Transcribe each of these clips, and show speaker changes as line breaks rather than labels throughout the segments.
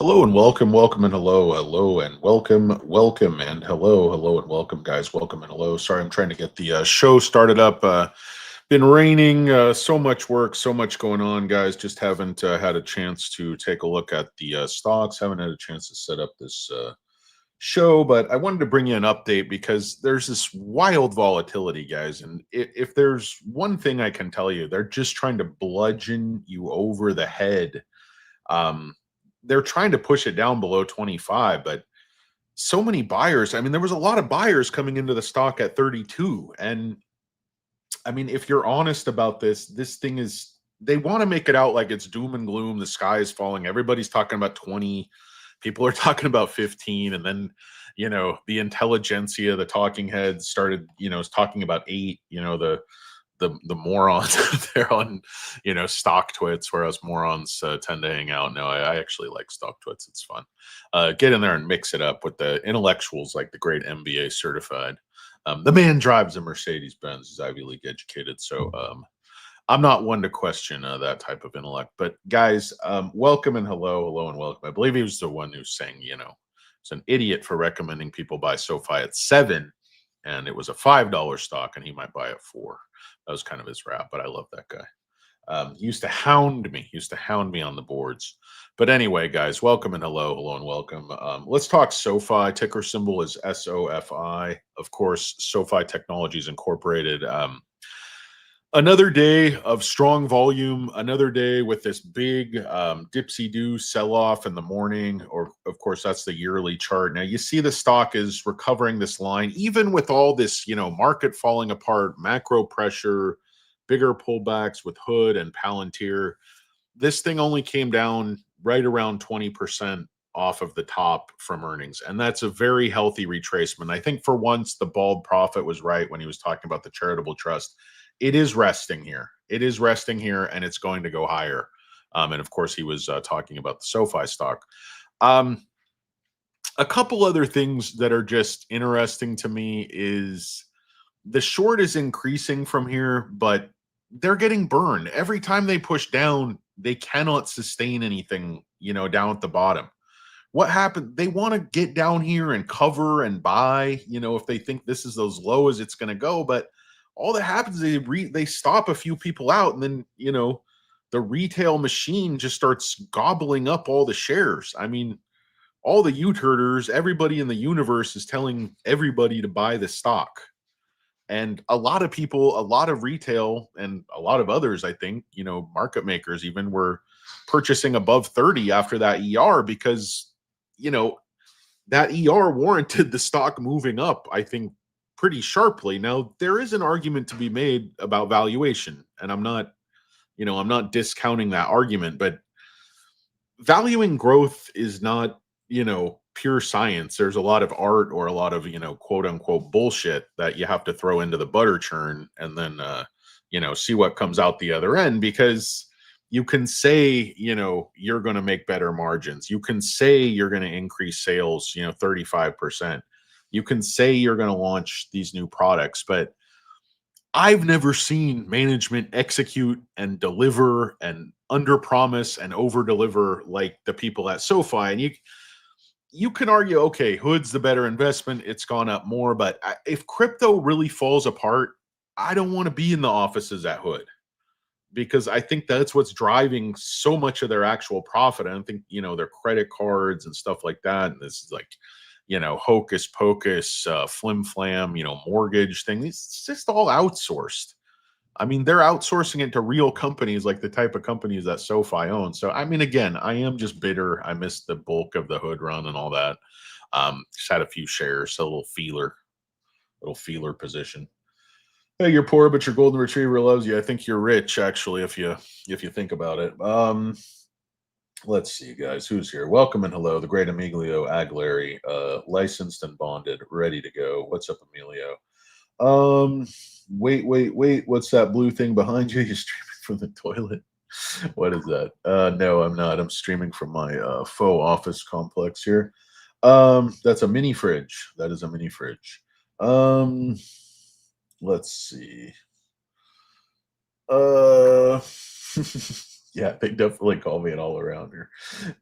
Hello and welcome, welcome and hello, hello and welcome, welcome and hello, hello and welcome, guys. Welcome and hello. Sorry, I'm trying to get the show started up. Been raining, so much work, so much going on, guys. Just haven't had a chance to take a look at the stocks. Haven't had a chance to set up this show, but I wanted to bring you an update because there's this wild volatility, guys. And if there's one thing I can tell you, they're just trying to bludgeon you over the head. Um, they're trying to push it down below 25, but so many buyers. I mean, there was a lot of buyers coming into the stock at 32. And I mean, if you're honest about this thing is, they want to make it out like it's doom and gloom. The sky is falling. Everybody's talking about 20. People are talking about 15. And then, the intelligentsia, the talking heads started, talking about 8, the morons there on stock twits, whereas morons tend to hang out. No, I actually like stock twits. It's fun. Get in there and mix it up with the intellectuals like the great MBA certified. The man drives a Mercedes Benz. He's Ivy League educated, so I'm not one to question that type of intellect. But guys, welcome and hello, hello and welcome. I believe he was the one who's saying, it's an idiot for recommending people buy SoFi at 7, and it was a $5 stock, and he might buy at 4. That was kind of his rap, but I love that guy. He used to hound me. He used to hound me on the boards. But anyway, guys, welcome and hello, hello and welcome. Let's talk SoFi. Ticker symbol is SOFI. Of course, SoFi Technologies Incorporated. Another day of strong volume, another day with this big dipsy-do sell-off in the morning, or of course, that's the yearly chart. Now, you see the stock is recovering this line, even with all this, market falling apart, macro pressure, bigger pullbacks with Hood and Palantir. This thing only came down right around 20% off of the top from earnings, and that's a very healthy retracement. I think for once, the bald prophet was right when he was talking about the charitable trust. It is resting here. It is resting here, and it's going to go higher. And of course, he was talking about the SoFi stock. A couple other things that are just interesting to me is the short is increasing from here, but they're getting burned. Every time they push down, they cannot sustain anything, down at the bottom. What happened? They want to get down here and cover and buy, if they think this is as low as it's going to go. But all that happens is they stop a few people out, and then, the retail machine just starts gobbling up all the shares. I mean, all the U-turners, everybody in the universe is telling everybody to buy the stock. And a lot of people, a lot of retail, and a lot of others, I think, market makers even, were purchasing above 30 after that ER because, that ER warranted the stock moving up, I think, pretty sharply. Now, there is an argument to be made about valuation, and I'm not discounting that argument, but valuing growth is not, pure science. There's a lot of art, or a lot of, quote unquote bullshit that you have to throw into the butter churn and then, see what comes out the other end, because you can say, you're going to make better margins. You can say you're going to increase sales, 35%. You can say you're going to launch these new products, but I've never seen management execute and deliver and under promise and over deliver like the people at SoFi. And you can argue, okay, Hood's the better investment. It's gone up more. But if crypto really falls apart, I don't want to be in the offices at Hood, because I think that's what's driving so much of their actual profit. I don't think, their credit cards and stuff like that. And this is like, hocus pocus, flim flam, mortgage thing. It's just all outsourced. I mean, they're outsourcing it to real companies, like the type of companies that SoFi owns. So, I mean, again, I am just bitter. I missed the bulk of the Hood run and all that. Just had a few shares, so a little feeler position. Hey, you're poor, but your golden retriever loves you. I think you're rich, actually, if you think about it. Let's see, guys, who's here? Welcome and hello, the great Emilio Aguilera, licensed and bonded, ready to go. What's up, Emilio? Wait. What's that blue thing behind you? You're streaming from the toilet. What is that? No, I'm not. I'm streaming from my faux office complex here. That's a mini fridge. That is a mini fridge. Let's see. Yeah, they definitely call me an all arounder.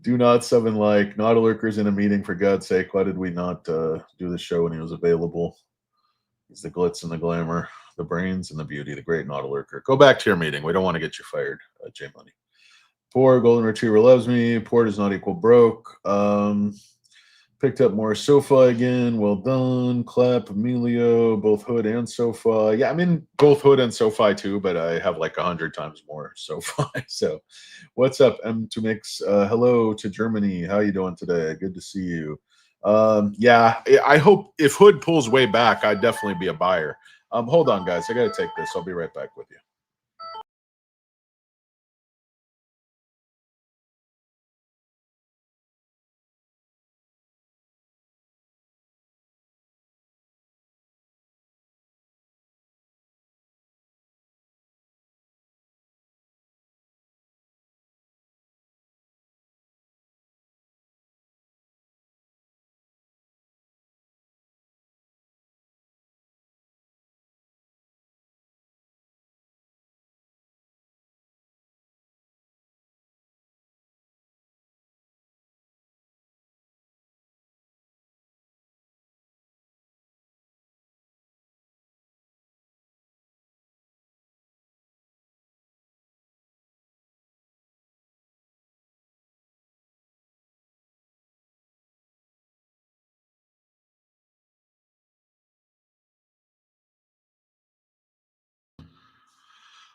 Do not summon like not a lurker's in a meeting for God's sake. Why did we not do the show when he was available? He's the glitz and the glamour, the brains and the beauty, the great not a lurker. Go back to your meeting. We don't want to get you fired, J Money. Poor golden retriever loves me. Poor does not equal broke. Picked up more SoFi again. Well done. Clap, Emilio, both Hood and SoFi. Yeah, I'm in both Hood and SoFi too, but I have like 100 times more SoFi. So, what's up, M2Mix? Hello to Germany. How you doing today? Good to see you. Yeah, I hope if Hood pulls way back, I'd definitely be a buyer. Hold on, guys. I got to take this. I'll be right back with you.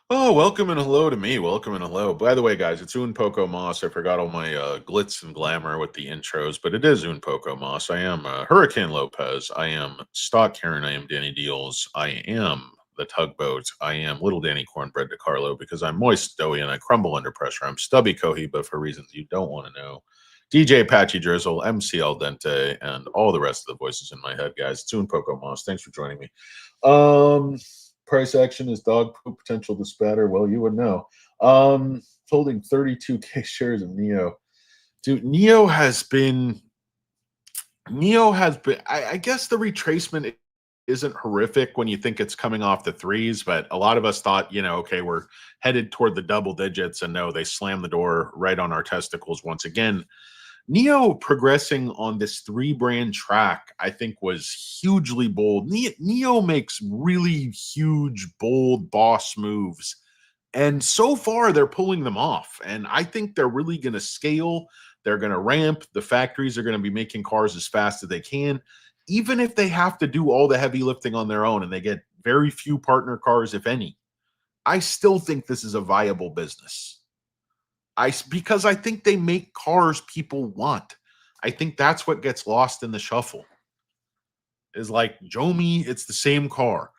Oh, welcome and hello to me. Welcome and hello. By the way, guys, it's Un Poco Moss. I forgot all my glitz and glamour with the intros, but it is Un Poco Moss. I am Hurricane Lopez. I am Stock Karen. I am Danny Deals. I am the Tugboat. I am Little Danny Cornbread DeCarlo because I'm moist, doughy, and I crumble under pressure. I'm Stubby Cohiba for reasons you don't want to know. DJ Patchy Drizzle, MC Al Dente, and all the rest of the voices in my head, guys. It's Un Poco Moss. Thanks for joining me. Price action is dog poop, potential to spatter. Well, you would know. Holding 32K shares of Neo. Dude, I guess the retracement isn't horrific when you think it's coming off the threes, but a lot of us thought, okay, we're headed toward the double digits, and no, they slammed the door right on our testicles once again. Neo progressing on this 3-brand track, I think, was hugely bold. Neo makes really huge, bold boss moves. And so far, they're pulling them off. And I think they're really going to scale. They're going to ramp. The factories are going to be making cars as fast as they can, even if they have to do all the heavy lifting on their own and they get very few partner cars, if any. I still think this is a viable business. Because I think they make cars people want. I think that's what gets lost in the shuffle. Is like Jomi, it's the same car.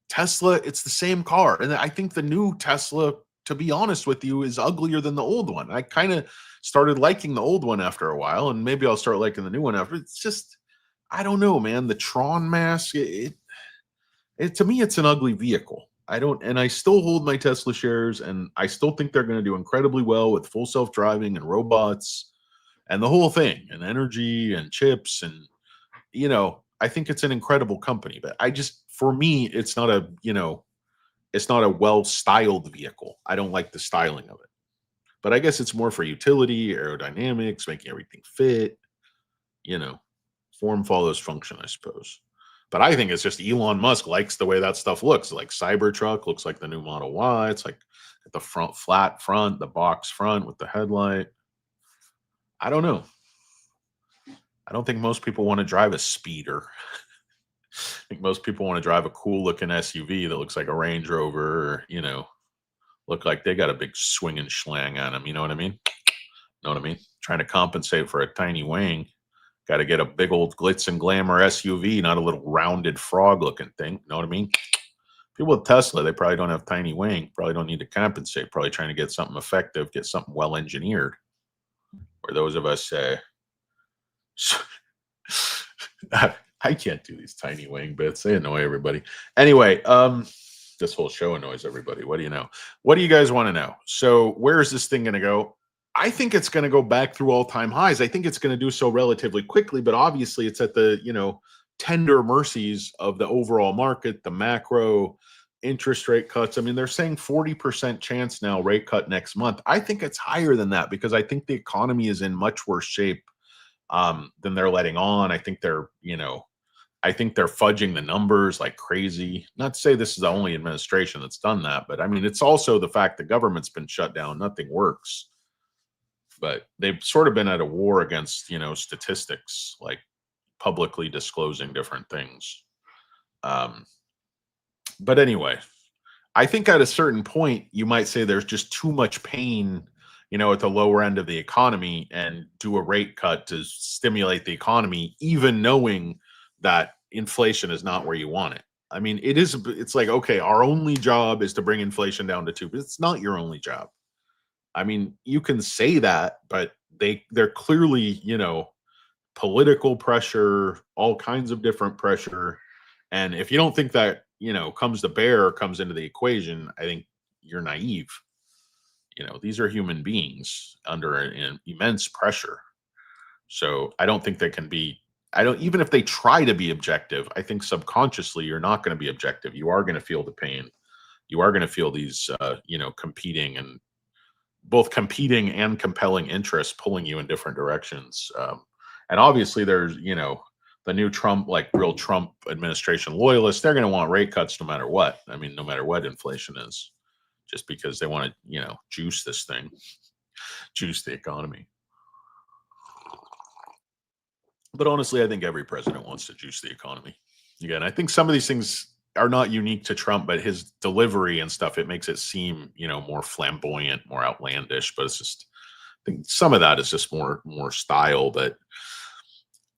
Tesla, it's the same car. And I think the new Tesla, to be honest with you, is uglier than the old one. I kind of started liking the old one after a while, and maybe I'll start liking the new one after. It's just, I don't know, man. The Tron mask, to me, it's an ugly vehicle. I still hold my Tesla shares, and I still think they're going to do incredibly well with full self-driving and robots and the whole thing and energy and chips. And, I think it's an incredible company, but for me, it's not a well-styled vehicle. I don't like the styling of it, but I guess it's more for utility, aerodynamics, making everything fit, you know, form follows function, I suppose. But I think it's just Elon Musk likes the way that stuff looks. Like Cybertruck looks like the new Model Y. It's like the flat front, the box front with the headlight. I don't know. I don't think most people want to drive a speeder. I think most people want to drive a cool looking SUV that looks like a Range Rover, or, look like they got a big swinging schlang on them. You know what I mean? Know what I mean? Trying to compensate for a tiny wing. Got to get a big old glitz and glamour SUV, not a little rounded frog looking thing. Know what I mean? People with Tesla, they probably don't have tiny wing, probably don't need to compensate, probably trying to get something effective, get something well engineered. Or those of us, I can't do these tiny wing bits. They annoy everybody. Anyway, this whole show annoys everybody. What do you know? What do you guys want to know? So where is this thing going to go? I think it's going to go back through all-time highs. I think it's going to do so relatively quickly, but obviously it's at the, tender mercies of the overall market, the macro, interest rate cuts. I mean, they're saying 40% chance now rate cut next month. I think it's higher than that because I think the economy is in much worse shape than they're letting on. I think they're, I think they're fudging the numbers like crazy. Not to say this is the only administration that's done that, but I mean, it's also the fact the government's been shut down. Nothing works. But they've sort of been at a war against, statistics, like publicly disclosing different things. But anyway, I think at a certain point, you might say there's just too much pain, at the lower end of the economy and do a rate cut to stimulate the economy, even knowing that inflation is not where you want it. I mean, it's like, okay, our only job is to bring inflation down to 2, but it's not your only job. I mean, you can say that, but they're clearly, political pressure, all kinds of different pressure. And if you don't think that, comes to bear or comes into the equation, I think you're naive. These are human beings under an immense pressure. So I don't think they can be, even if they try to be objective, I think subconsciously you're not going to be objective. You are going to feel the pain. You are going to feel these, competing and compelling interests pulling you in different directions. And obviously there's, the new Trump, like real Trump administration loyalists, they're going to want rate cuts no matter what. I mean, no matter what inflation is, just because they want to, juice this thing, juice the economy. But honestly, I think every president wants to juice the economy. Again, I think some of these things are not unique to Trump, but his delivery and stuff, it makes it seem, more flamboyant, more outlandish. But it's just, I think some of that is just more style. But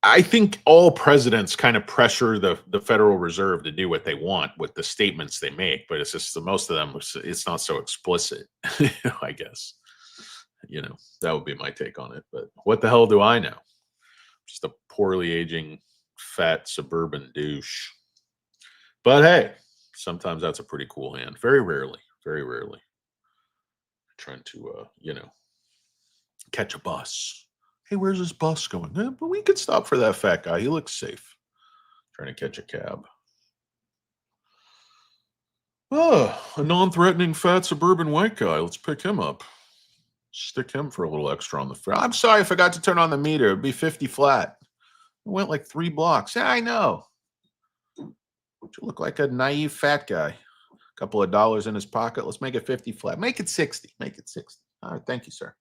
I think all presidents kind of pressure the Federal Reserve to do what they want with the statements they make, but it's just most of them, it's not so explicit, I guess. That would be my take on it. But what the hell do I know? Just a poorly aging, fat suburban douche. But hey, sometimes that's a pretty cool hand. Very rarely, very rarely. Trying to, catch a bus. Hey, where's this bus going? But we could stop for that fat guy. He looks safe. Trying to catch a cab. Oh, a non-threatening fat suburban white guy. Let's pick him up. Stick him for a little extra on the fare. I'm sorry, I forgot to turn on the meter. It'd be 50 flat. It went like 3 blocks. Yeah, I know. You look like a naive fat guy. A couple of dollars in his pocket. Let's make it 50 flat. Make it 60. Make it 60. All right, thank you, sir.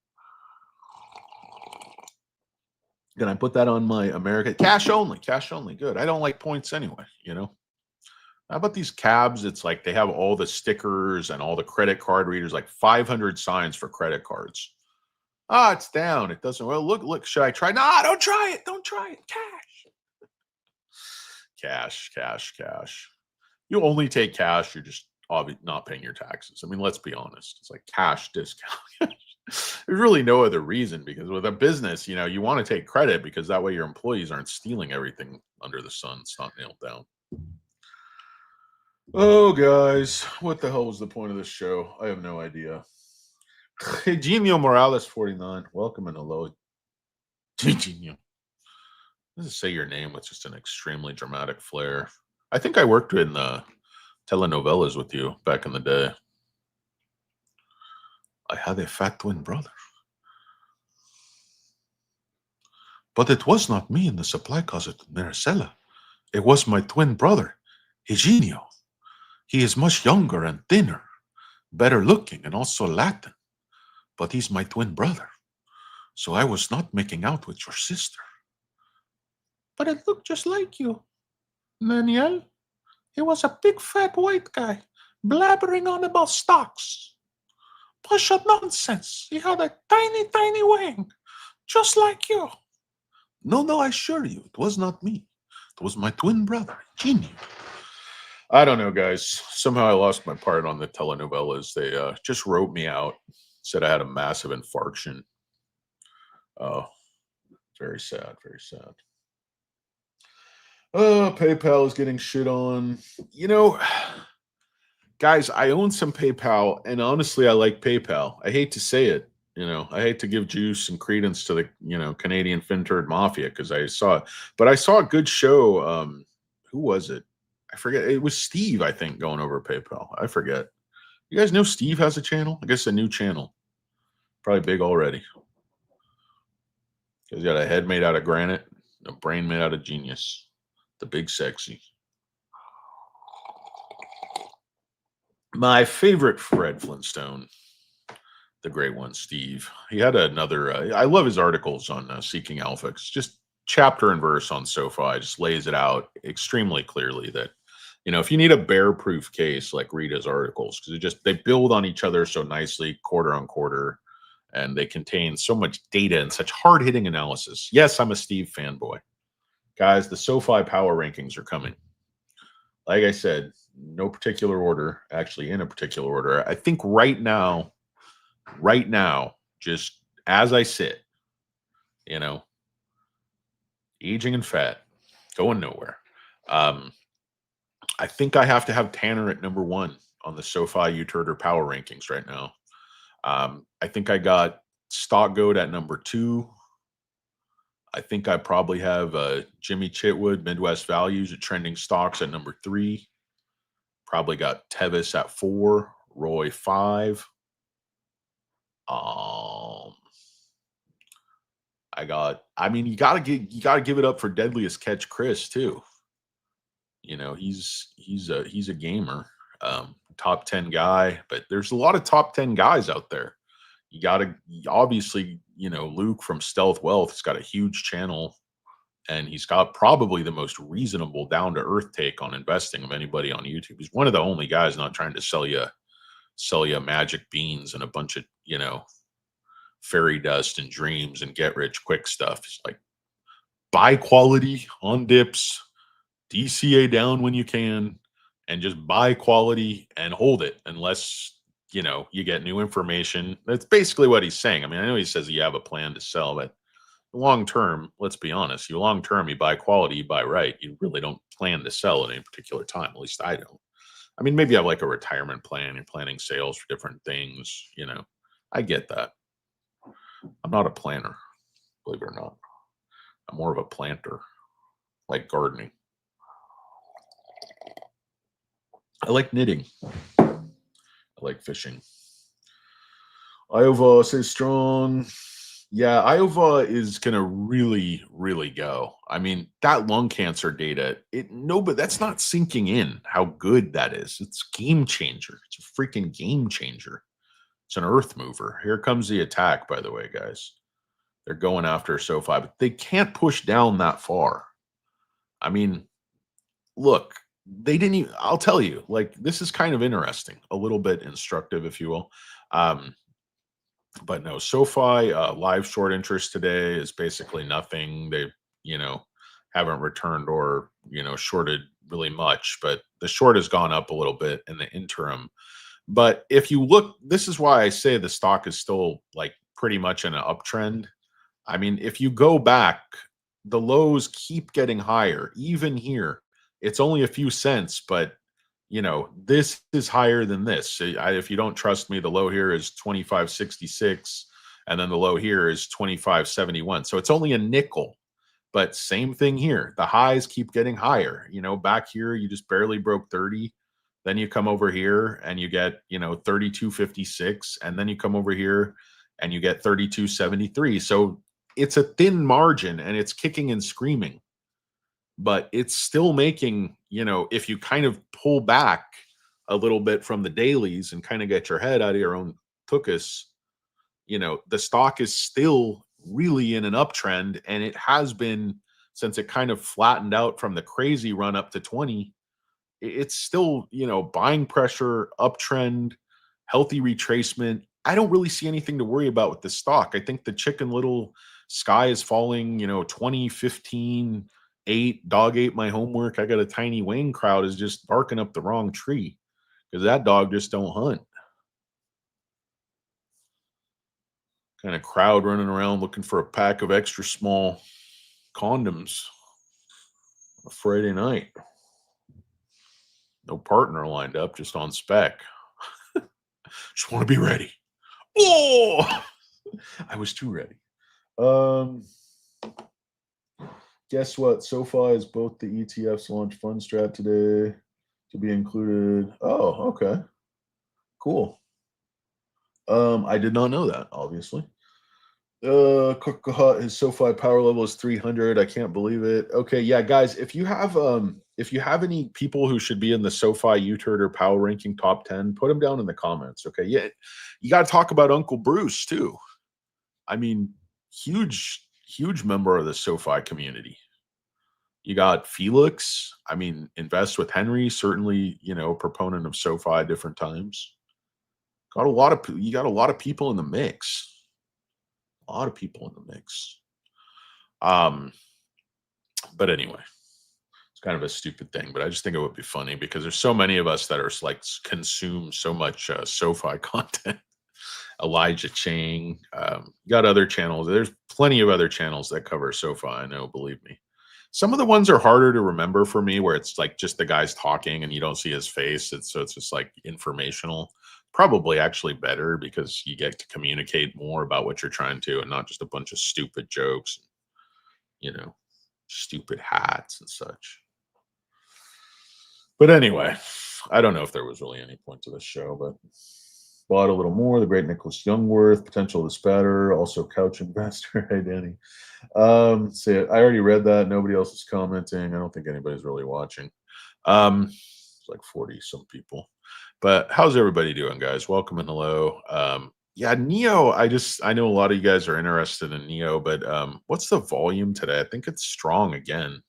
Can I put that on my American cash only? Cash only. Good. I don't like points anyway, How about these cabs? It's like they have all the stickers and all the credit card readers, like 500 signs for credit cards. Ah, it's down. It doesn't. Well, look. Should I try? No, don't try it. Don't try it. Cash. You only take cash. You're just obviously not paying your taxes. I mean, let's be honest. It's like cash discount. There's really no other reason, because with a business, you want to take credit because that way your employees aren't stealing everything under the sun. It's not nailed down. Oh, guys, what the hell was the point of this show? I have no idea. Eugenio Morales 49. Welcome and hello. Eugenio. Doesn't say your name with just an extremely dramatic flair. I think I worked in telenovelas with you back in the day. I had a fat twin brother. But it was not me in the supply closet in Maricela. It was my twin brother, Eugenio. He is much younger and thinner, better looking, and also Latin. But he's my twin brother. So I was not making out with your sister. But it looked just like you, Daniel. He was a big fat white guy, blabbering on about stocks. Push of nonsense. He had a tiny wang, just like you. No, I assure you, it was not me. It was my twin brother, Eugenio. I don't know, guys. Somehow I lost my part on the telenovelas. They just wrote me out, said I had a massive infarction. Oh, very sad, very sad. Oh, PayPal is getting shit on. Guys, I own some PayPal, and honestly, I like PayPal. I hate to say it. I hate to give juice and credence to the, Canadian FinTurd Mafia because I saw it. But I saw a good show. Who was it? I forget. It was Steve, I think, going over PayPal. I forget. You guys know Steve has a channel? I guess a new channel. Probably big already. He's got a head made out of granite, a brain made out of genius. The big sexy. My favorite Fred Flintstone, the great one, Steve. He had another. I love his articles on Seeking Alpha. It's just chapter and verse on SoFi. Just lays it out extremely clearly that, you know, if you need a bear-proof case, like read his articles, because they build on each other so nicely, quarter on quarter, and they contain so much data and such hard-hitting analysis. Yes, I'm a Steve fanboy. Guys, the SoFi power rankings are coming. Like I said, no particular order, actually in a particular order. I think right now, just as I sit, you know, aging and fat, going nowhere. I think I have to have Tanner at number 1 on the SoFi U-Turner power rankings right now. I think I got Stock Goat at number 2. I think I probably have Jimmy Chitwood, Midwest Values at Trending Stocks at number 3. Probably got Tevis at 4, Roy 5. You gotta give it up for Deadliest Catch Chris too. You know, he's a gamer, top 10 guy, but there's a lot of top 10 guys out there. You gotta obviously, you know, Luke from Stealth Wealth has got a huge channel, and he's got probably the most reasonable, down to earth take on investing of anybody on YouTube. He's one of the only guys not trying to sell you magic beans and a bunch of, you know, fairy dust and dreams and get rich quick stuff. It's like buy quality on dips, DCA down when you can, and just buy quality and hold it unless, you know, you get new information. That's basically what he's saying. I mean, I know he says you have a plan to sell, but long term, let's be honest, you buy quality, you buy right. You really don't plan to sell at any particular time. At least I don't. I mean, maybe you have like a retirement plan, you're planning sales for different things, you know. I get that. I'm not a planner, believe it or not. I'm more of a planter, like gardening. I like knitting. I like fishing. Iowa stays strong. Yeah, Iowa is gonna really, really go. I mean, that lung cancer data, but that's not sinking in how good that is. It's game changer. It's a freaking game changer. It's an earth mover. Here comes the attack, by the way, guys. They're going after SoFi, but they can't push down that far. I mean, look, they didn't even, I'll tell you, like, this is kind of interesting, a little bit instructive, if you will. But no, SoFi live short interest today is basically nothing. They, you know, haven't returned or, you know, shorted really much, but the short has gone up a little bit in the interim. But if you look, this is why I say the stock is still like pretty much in an uptrend. I mean, if you go back, the lows keep getting higher. Even here, it's only a few cents, but you know, this is higher than this. So if you don't trust me, the low here is 25.66, and then the low here is 25.71. So it's only a nickel. But same thing here. The highs keep getting higher. You know, back here, you just barely broke 30. Then you come over here and you get, you know, 32.56. And then you come over here and you get 32.73. So it's a thin margin and it's kicking and screaming. But it's still making, you know, if you kind of pull back a little bit from the dailies and kind of get your head out of your own tuchus, you know, the stock is still really in an uptrend, and it has been since it kind of flattened out from the crazy run up to 20. It's still, you know, buying pressure, uptrend, healthy retracement. I don't really see anything to worry about with the stock. I think the Chicken Little sky is falling, you know, 20, 15, 8, dog ate my homework. I got a tiny Wayne crowd is just barking up the wrong tree because that dog just don't hunt. Kind of crowd running around looking for a pack of extra small condoms on a Friday night. No partner lined up, just on spec. Just want to be ready. Oh, I was too ready. Guess what? SoFi is both the ETFs launch fund strat today. to be included. Oh, okay. Cool. I did not know that, obviously. His SoFi power level is 300. I can't believe it. Okay, yeah, guys, if you have any people who should be in the SoFi U-Turd or power ranking top 10, put them down in the comments. Okay. Yeah. You got to talk about Uncle Bruce too. I mean, huge member of the SoFi community. You got Felix. I mean, invest with Henry, certainly, proponent of SoFi at different times. You got a lot of people in the mix. A lot of people in the mix. Um, but anyway, it's kind of a stupid thing, but I just think it would be funny because there's so many of us that are like consume so much SoFi content. Elijah Chang, you got other channels. There's plenty of other channels that cover SoFi. I know, believe me. Some of the ones are harder to remember for me, where it's like just the guy's talking and you don't see his face. So it's just like informational. Probably actually better because you get to communicate more about what you're trying to, and not just a bunch of stupid jokes, you know, stupid hats and such. But anyway, I don't know if there was really any point to this show, but bought a little more. The great Nicholas Youngworth, potential to spatter, also couch investor. Hey, Danny. See, I already read that. Nobody else is commenting. I don't think anybody's really watching. It's like 40 some people. But how's everybody doing, guys? Welcome and hello. Yeah, Neo. I know a lot of you guys are interested in Neo, but what's the volume today? I think it's strong again.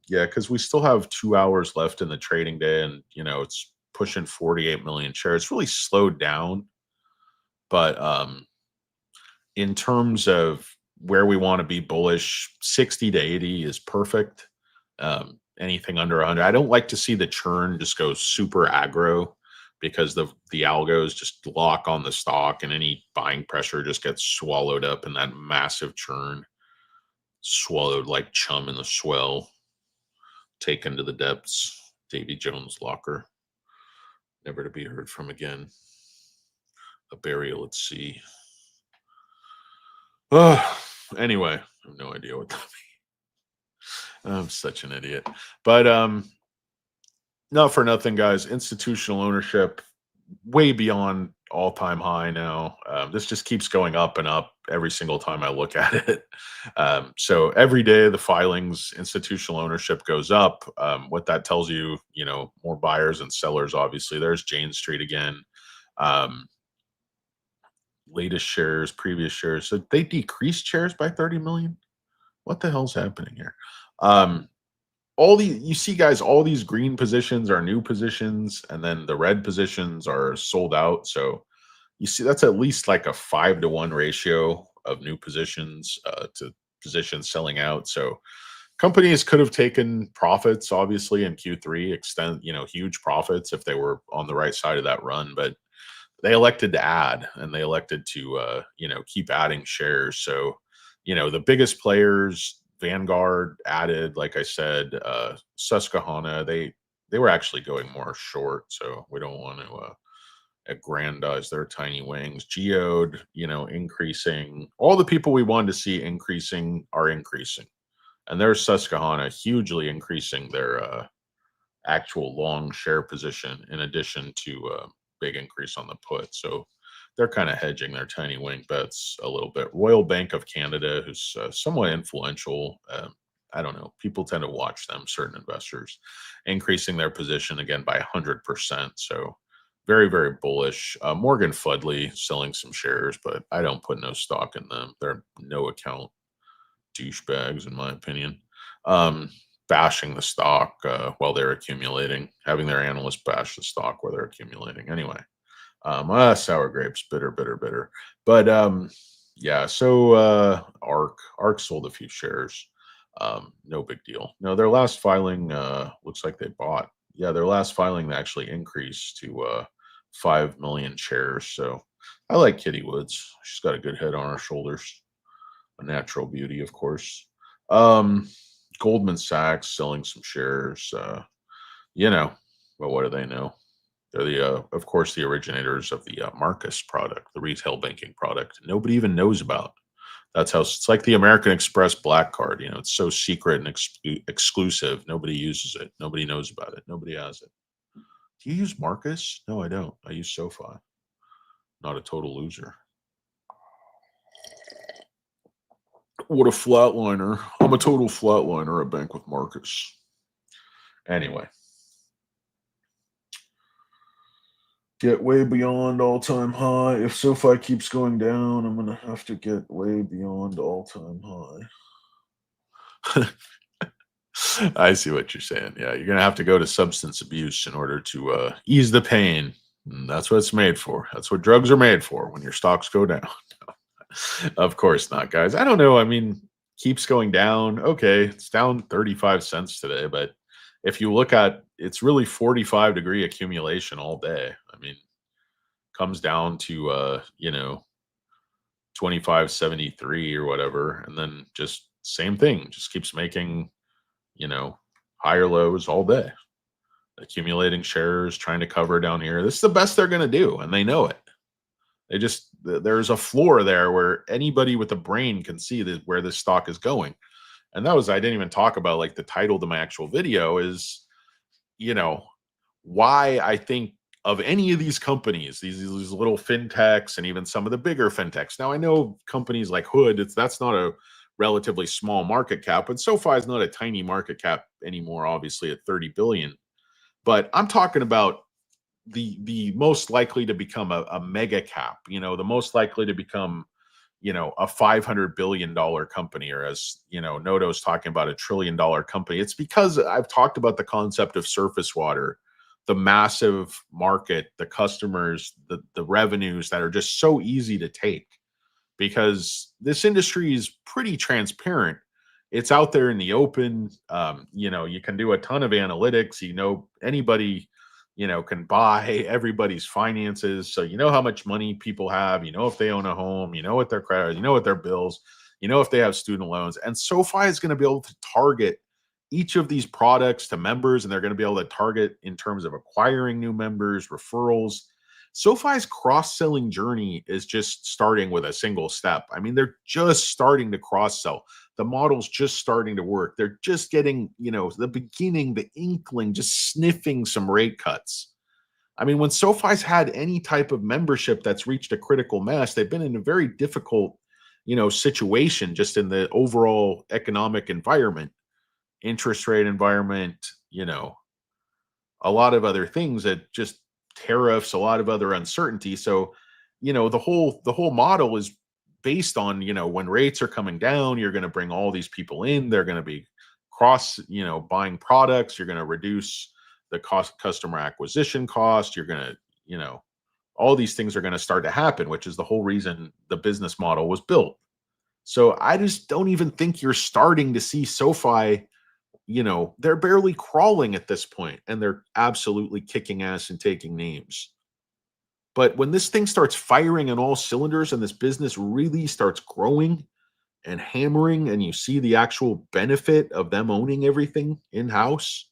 Yeah, because we still have 2 hours left in the trading day, and it's pushing 48 million shares. It's really slowed down, but in terms of where we want to be bullish, 60 to 80 is perfect. Anything under 100, I don't like to see the churn just go super aggro, because the algos just lock on the stock, and any buying pressure just gets swallowed up in that massive churn, swallowed like chum in the swell, taken to the depths, Davy Jones' locker, never to be heard from again, a burial at sea. Anyway, I have no idea what that means. I'm such an idiot. But not for nothing, guys. Institutional ownership way beyond all-time high now. This just keeps going up and up every single time I look at it. So every day the filings, institutional ownership goes up. What that tells you, more buyers and sellers. Obviously, there's Jane Street again. Latest shares, previous shares. So they decreased shares by 30 million. What the hell's happening here? You see, guys, all these green positions are new positions, and then the red positions are sold out. So you see, that's at least like a 5-to-1 ratio of new positions to positions selling out. So companies could have taken profits, obviously, in Q3, extend, huge profits if they were on the right side of that run, but they elected to add, and they elected to, keep adding shares. So, the biggest players, Vanguard added, like I said, Susquehanna, they were actually going more short. So we don't want to aggrandize their tiny wings. Geode, increasing. All the people we wanted to see increasing are increasing. And there's Susquehanna hugely increasing their actual long share position, in addition to big increase on the put. So they're kind of hedging their tiny wing bets a little bit. Royal Bank of Canada, who's somewhat influential. I don't know. People tend to watch them, certain investors, increasing their position again by 100%. So very, very bullish. Morgan Fudley selling some shares, but I don't put no stock in them. They're no account douchebags, in my opinion. Bashing the stock while they're accumulating, having their analysts bash the stock while they're accumulating. Anyway, sour grapes, bitter, bitter, bitter. But yeah, so ARC sold a few shares. No big deal. No, their last filing looks like they bought. Yeah, their last filing actually increased to 5 million shares. So I like Kitty Woods. She's got a good head on her shoulders. A natural beauty, of course. Goldman Sachs selling some shares. But what do they know? They're of course, the originators of the Marcus product, the retail banking product. Nobody even knows about. That's how it's like the American Express Black Card. It's so secret and exclusive. Nobody uses it. Nobody knows about it. Nobody has it. Do you use Marcus? No, I don't. I use SoFi. Not a total loser. What a flatliner. I'm a total flatliner at Bank with Marcus. Anyway. Get way beyond all-time high. If SoFi keeps going down, I'm going to have to get way beyond all-time high. I see what you're saying. Yeah, you're going to have to go to substance abuse in order to ease the pain. And that's what it's made for. That's what drugs are made for when your stocks go down. Of course not, guys. I don't know. I mean, keeps going down. Okay, it's down 35 cents today, but if you look at it's really 45-degree accumulation all day. I mean, comes down to 25.73 or whatever, and then just same thing, just keeps making, higher lows all day. Accumulating shares, trying to cover down here. This is the best they're going to do, and they know it. There's a floor there where anybody with a brain can see where this stock is going. And I didn't even talk about like the title to my actual video is, why I think of any of these companies, these little fintechs and even some of the bigger fintechs. Now I know companies like Hood, that's not a relatively small market cap, but SoFi is not a tiny market cap anymore, obviously at 30 billion. But I'm talking about the most likely to become a mega cap, the most likely to become, a $500 billion company, or as, Noto's talking about $1 trillion company. It's because I've talked about the concept of surface water, the massive market, the customers, the revenues that are just so easy to take, because this industry is pretty transparent. It's out there in the open. You can do a ton of analytics. Anybody, can buy everybody's finances. So how much money people have, if they own a home, what their credit, what their bills, if they have student loans. And SoFi is going to be able to target each of these products to members, and they're going to be able to target in terms of acquiring new members, referrals. SoFi's cross-selling journey is just starting with a single step. I mean, they're just starting to cross-sell. The model's just starting to work. They're just getting, the beginning, the inkling, just sniffing some rate cuts. I mean, when SoFi's had any type of membership that's reached a critical mass, they've been in a very difficult, situation just in the overall economic environment, interest rate environment, a lot of other things that just tariffs, a lot of other uncertainty. So, the whole model is based on, when rates are coming down, you're going to bring all these people in. They're going to be buying products. You're going to reduce the customer acquisition cost. You're going to, all these things are going to start to happen, which is the whole reason the business model was built. So I just don't even think you're starting to see SoFi, they're barely crawling at this point, and they're absolutely kicking ass and taking names. But when this thing starts firing on all cylinders and this business really starts growing and hammering, and you see the actual benefit of them owning everything in-house,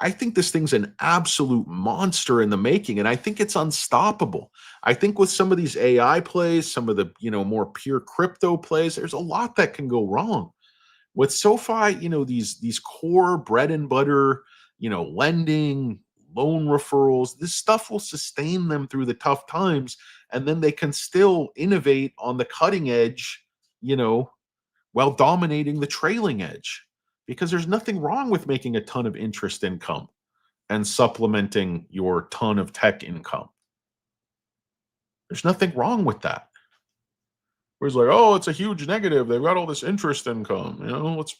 I think this thing's an absolute monster in the making, and I think it's unstoppable. I think with some of these AI plays, some of the, more pure crypto plays, there's a lot that can go wrong. With SoFi, these core bread and butter, lending, loan referrals, this stuff will sustain them through the tough times. And then they can still innovate on the cutting edge, while dominating the trailing edge. Because there's nothing wrong with making a ton of interest income and supplementing your ton of tech income. There's nothing wrong with that. Where it's like, oh, it's a huge negative. They've got all this interest income. Let's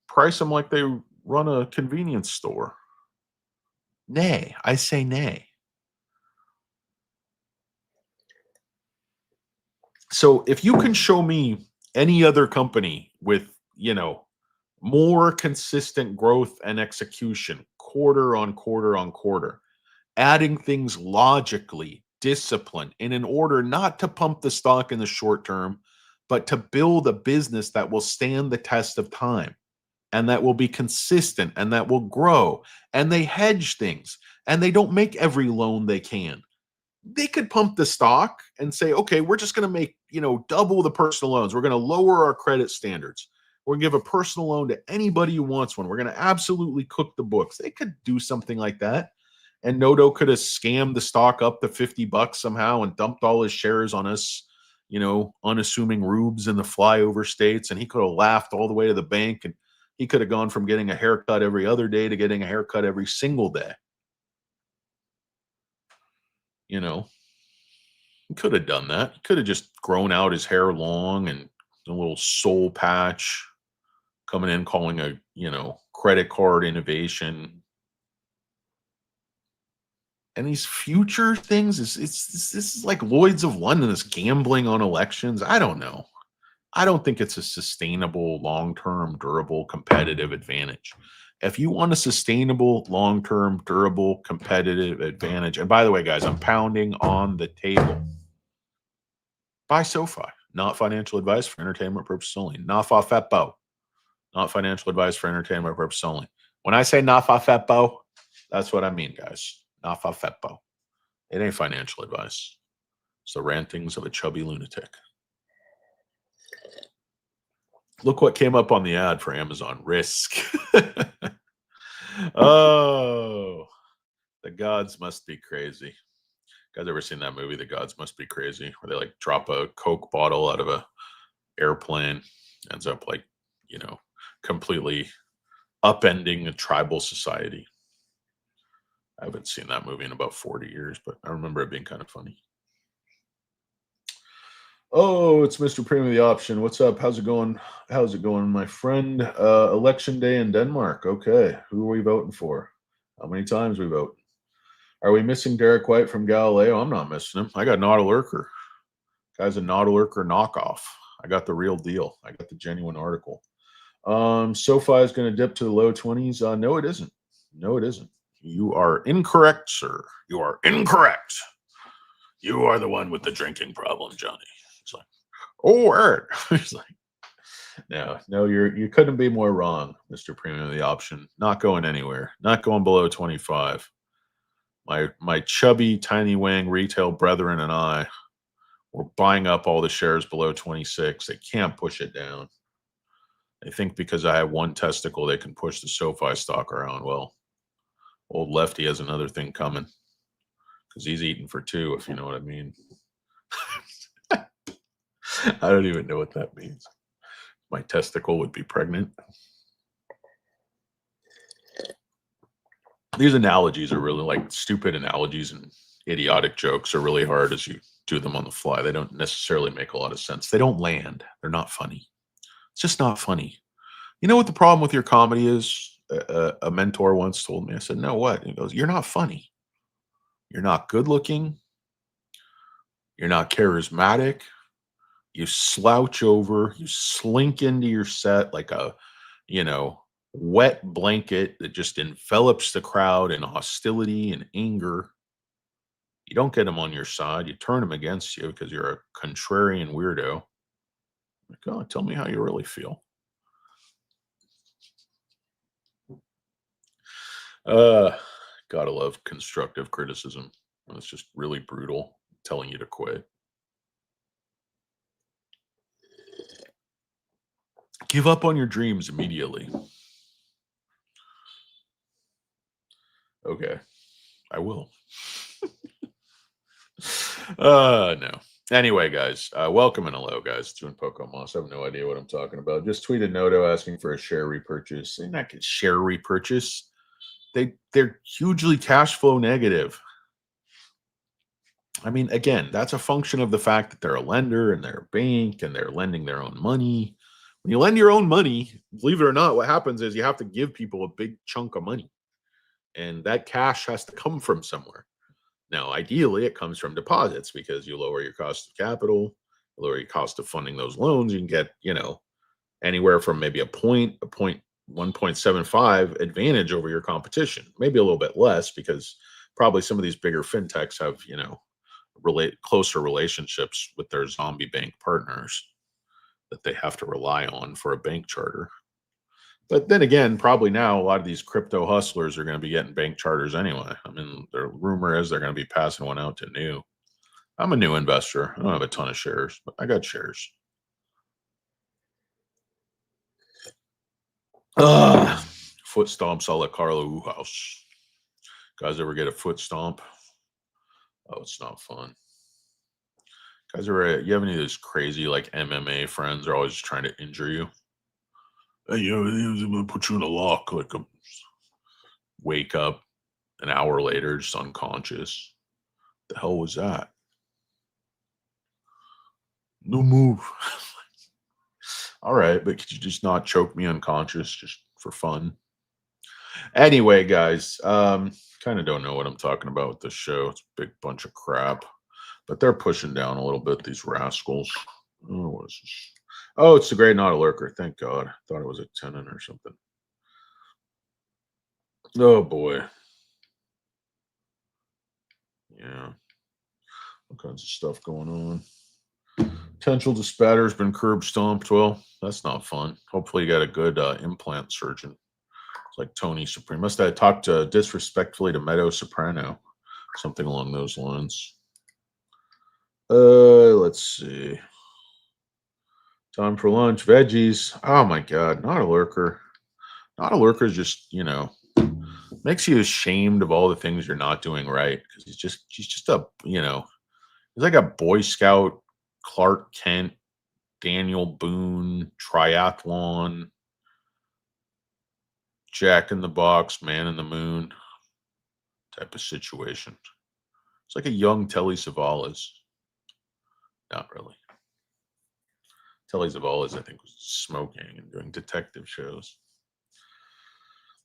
price them like they run a convenience store. Nay, I say nay. So if you can show me any other company with, more consistent growth and execution, quarter on quarter on quarter, adding things logically, disciplined, and in order not to pump the stock in the short term, but to build a business that will stand the test of time, and that will be consistent, and that will grow, and they hedge things, and they don't make every loan they can. they could pump the stock and say, okay, we're just going to make, double the personal loans. We're going to lower our credit standards. We're going to give a personal loan to anybody who wants one. We're going to absolutely cook the books. They could do something like that. And Noto could have scammed the stock up to $50 somehow and dumped all his shares on us, unassuming rubes in the flyover states. And he could have laughed all the way to the bank, and he could have gone from getting a haircut every other day to getting a haircut every single day. He could have done that. He could have just grown out his hair long and a little soul patch, coming in calling a, credit card innovation. And these future things this is like Lloyd's of London, this gambling on elections. I don't know. I don't think it's a sustainable, long-term, durable, competitive advantage. If you want a sustainable, long-term, durable, competitive advantage, and by the way, guys, I'm pounding on the table. Buy SoFi. Not financial advice for entertainment purposes only. NFAFEPO. Not financial advice for entertainment purposes only. When I say NFAFEPO, that's what I mean, guys. NFAFEPO. It ain't financial advice. It's the rantings of a chubby lunatic. Look what came up on the ad for Amazon. Risk. Oh, the gods must be crazy. Guys ever seen that movie, The Gods Must Be Crazy, where they like drop a Coke bottle out of a airplane, ends up like, completely upending a tribal society. I haven't seen that movie in about 40 years, but I remember it being kind of funny. Oh, it's Mr. Premium the Option. What's up? How's it going? My friend? Election day in Denmark. Okay. Who are we voting for? How many times we vote? Are we missing Derek White from Galileo? I'm not missing him. I got Not a Lurker. Guy's a Not a Lurker knockoff. I got the real deal. I got the genuine article. SoFi is going to dip to the low 20s. No, it isn't. No, it isn't. You are incorrect, sir. You are incorrect. You are the one with the drinking problem, Johnny. It's like, oh, word. It's like, no, you couldn't be more wrong, Mr. Premium the Option. Not going anywhere. Not going below 25. My chubby, tiny wang retail brethren and I were buying up all the shares below 26. They can't push it down. They think because I have one testicle, they can push the SoFi stock around. Well, old Lefty has another thing coming because he's eating for two, if you know what I mean. I don't even know what that means. My testicle would be pregnant. These analogies are really like stupid analogies, and idiotic jokes are really hard as you do them on the fly. They don't necessarily make a lot of sense. They don't land. They're not funny. It's just not funny. You know what the problem with your comedy is? A mentor once told me. I said, no, what? He goes, you're not funny. You're not good looking. You're not charismatic. You slouch over. You slink into your set like a, wet blanket that just envelops the crowd in hostility and anger. You don't get them on your side. You turn them against you because you're a contrarian weirdo. Like, oh, tell me how you really feel. Gotta love constructive criticism. It's just really brutal, telling you to quit. Give up on your dreams immediately. Okay, I will. No. Anyway, guys, welcome and hello, guys. It's doing Poco Moss. I have no idea what I'm talking about. Just tweeted Noto asking for a share repurchase. They're not going to share repurchase. They're hugely cash flow negative. I mean, again, that's a function of the fact that they're a lender and they're a bank and they're lending their own money. When you lend your own money, believe it or not, what happens is you have to give people a big chunk of money. And that cash has to come from somewhere. Now, ideally, it comes from deposits because you lower your cost of capital, lower your cost of funding those loans. You can get, anywhere from maybe a point 1.75 advantage over your competition, maybe a little bit less because probably some of these bigger fintechs have, closer relationships with their zombie bank partners that they have to rely on for a bank charter. But then again, probably now a lot of these crypto hustlers are going to be getting bank charters anyway. I mean, the rumor is they're going to be passing one out to New. I'm a new investor. I don't have a ton of shares, but I got shares. Foot stomps a la Carlo Uhouse. Guys ever get a foot stomp? Oh, it's not fun. Guys ever, you have any of those crazy like MMA friends are always just trying to injure you? Hey, I'm gonna put you in a lock. Like, wake up an hour later, just unconscious. The hell was that? No move. All right, but could you just not choke me unconscious just for fun? Anyway, guys, kind of don't know what I'm talking about with this show. It's a big bunch of crap, but they're pushing down a little bit, these rascals. Oh, what is this? Oh, it's the Great Not a Lurker. Thank God. Thought it was a tenant or something. Oh boy. Yeah. All kinds of stuff going on. Potential dispatter has been curb stomped. Well, that's not fun. Hopefully, you got a good implant surgeon. It's like Tony Supreme. Must have talked disrespectfully to Meadow Soprano, something along those lines. Let's see. Time for lunch. Veggies. Oh my God, not a lurker. Not a lurker is just, makes you ashamed of all the things you're not doing right. Because she's just a, he's like a Boy Scout, Clark Kent, Daniel Boone, triathlon, Jack in the Box, Man in the Moon type of situation. It's like a young Telly Savalas. Not really. Telly Savalas, I think, was smoking and doing detective shows.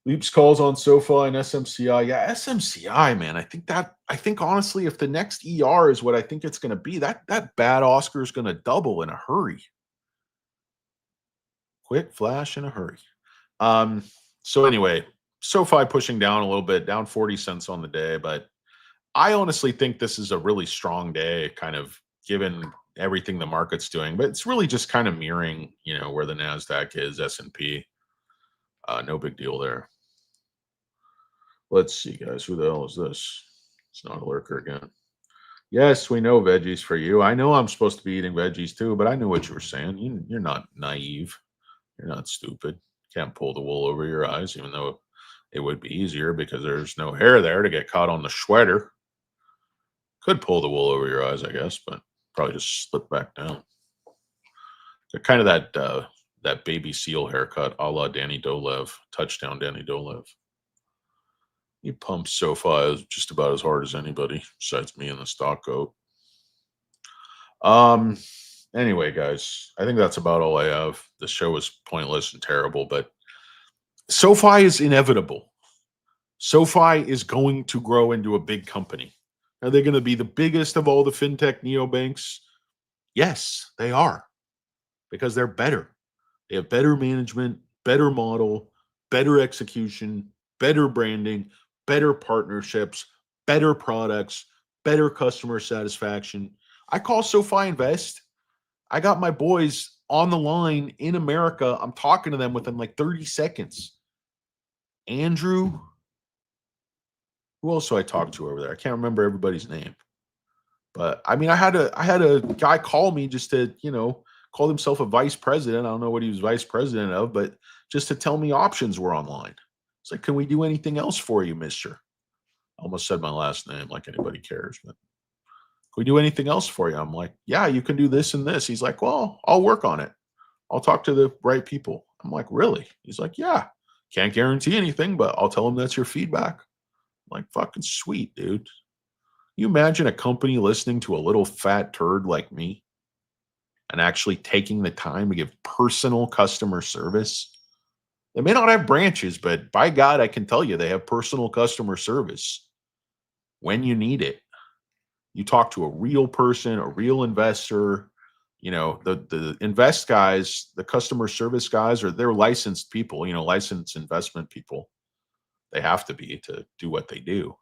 Leaps calls on SoFi and SMCI. Yeah, SMCI, man. I think honestly, if the next ER is what I think it's going to be, that bad Oscar is going to double in a hurry. Quick flash in a hurry. So anyway, SoFi pushing down a little bit, down 40 cents on the day, but I honestly think this is a really strong day, kind of given everything the market's doing. But it's really just kind of mirroring, where the Nasdaq is, S&P. No big deal there. Let's see, guys. Who the hell is this? It's not a lurker again. Yes, we know veggies for you. I know I'm supposed to be eating veggies too, but I knew what you were saying. You're not naive. You're not stupid. Can't pull the wool over your eyes, even though it would be easier because there's no hair there to get caught on the sweater. Could pull the wool over your eyes, I guess, but probably just slip back down. They're kind of that baby seal haircut, a la Danny Dolev, touchdown Danny Dolev. He pumps SoFi just about as hard as anybody, besides me and the stock goat. Anyway, guys, I think that's about all I have. The show was pointless and terrible, but SoFi is inevitable. SoFi is going to grow into a big company. Are they going to be the biggest of all the fintech neobanks? Yes, they are, because they're better. They have better management, better model, better execution, better branding, better partnerships, better products, better customer satisfaction. I call SoFi Invest. I got my boys on the line in America. I'm talking to them within like 30 seconds. Andrew, who else do I talk to over there? I can't remember everybody's name. But I mean, I had a guy call me just to, called himself a vice president. I don't know what he was vice president of, but just to tell me options were online. It's like, can we do anything else for you, mister? I almost said my last name like anybody cares, but can we do anything else for you? I'm like, yeah, you can do this and this. He's like, well, I'll work on it. I'll talk to the right people. I'm like, really? He's like, yeah, can't guarantee anything, but I'll tell him that's your feedback. I'm like, fucking sweet, dude. You imagine a company listening to a little fat turd like me and actually taking the time to give personal customer service? They may not have branches, but by God, I can tell you they have personal customer service when you need it. You talk to a real person, a real investor. The invest guys, the customer service guys, they're licensed people, licensed investment people. They have to be to do what they do.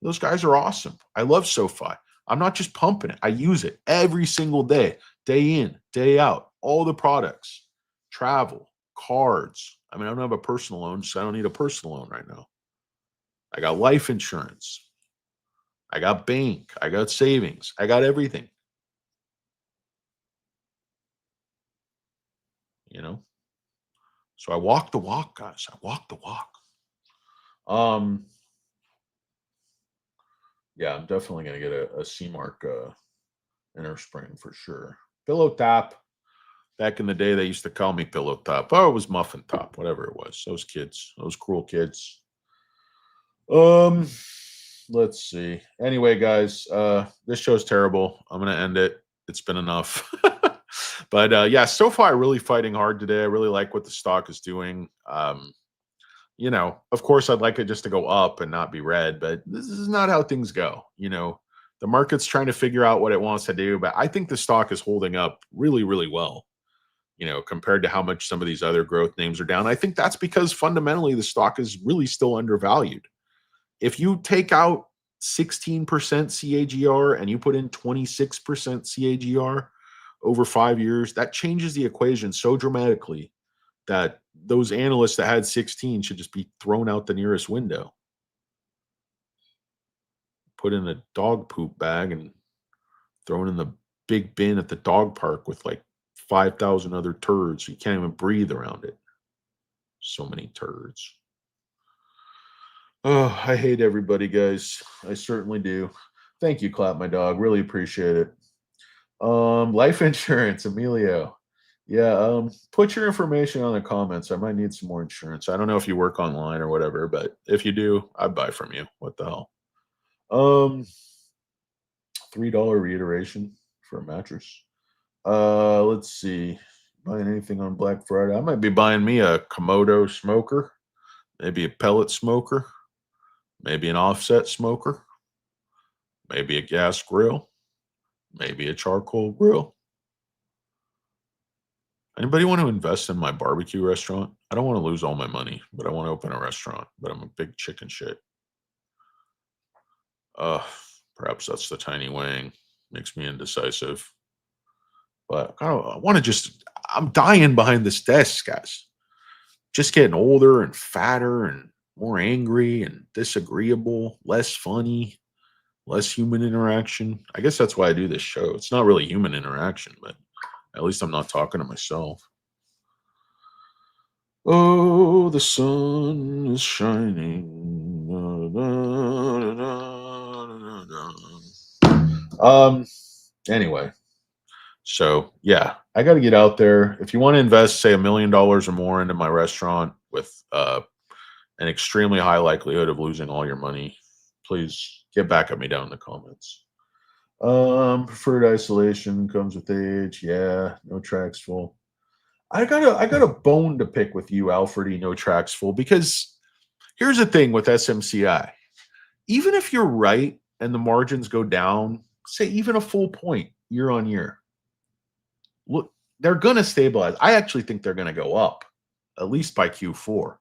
Those guys are awesome. I love SoFi. I'm not just pumping it. I use it every single day in, day out, all the products, travel, cards. I mean, I don't have a personal loan, so I don't need a personal loan right now. I got life insurance. I got bank. I got savings. I got everything. You know? So I walk the walk, guys. I walk the walk. Um, yeah, I'm definitely gonna get a C mark inner spring for sure. Pillow top. Back in the day, they used to call me pillow top. Oh, it was muffin top, whatever it was. Those kids, those cruel kids. Um, let's see. Anyway, guys, this show's terrible. I'm gonna end it. It's been enough. But yeah, SoFi really fighting hard today. I really like what the stock is doing. Of course, I'd like it just to go up and not be red, but this is not how things go. The market's trying to figure out what it wants to do, but I think the stock is holding up really, really well. Compared to how much some of these other growth names are down. I think that's because fundamentally the stock is really still undervalued. If you take out 16% CAGR and you put in 26% CAGR over 5 years, that changes the equation so dramatically that those analysts that had 16 should just be thrown out the nearest window, put in a dog poop bag and thrown in the big bin at the dog park with like 5,000 other turds. You can't even breathe around it. So many turds. Oh, I hate everybody, guys. I certainly do. Thank you, Clap My Dog. Really appreciate it. Life insurance, Emilio. Yeah, put your information on the comments. I might need some more insurance. I don't know if you work online or whatever, but if you do, I'd buy from you. What the hell? Um, $3 reiteration for a mattress. Let's see. Buying anything on Black Friday? I might be buying me a Komodo smoker, maybe a pellet smoker, maybe an offset smoker, maybe a gas grill, maybe a charcoal grill. Anybody want to invest in my barbecue restaurant? I don't want to lose all my money, but I want to open a restaurant. But I'm a big chicken shit. Uh, Perhaps that's the tiny wang. Makes me indecisive. But I want to just. I'm dying behind this desk, guys. Just getting older and fatter and more angry and disagreeable, less funny, less human interaction. I guess that's why I do this show. It's not really human interaction, but at least I'm not talking to myself. Oh, the sun is shining. Anyway, so yeah, I got to get out there. If you want to invest, say $1 million or more into my restaurant with an extremely high likelihood of losing all your money, please get back at me down in the comments. Preferred isolation comes with age. Yeah, no tracks full. I got a bone to pick with you, Alfredy, no tracks full, because here's the thing with SMCI. Even if you're right and the margins go down, say even a full point year on year, look, they're gonna stabilize. I actually think they're gonna go up, at least by Q4.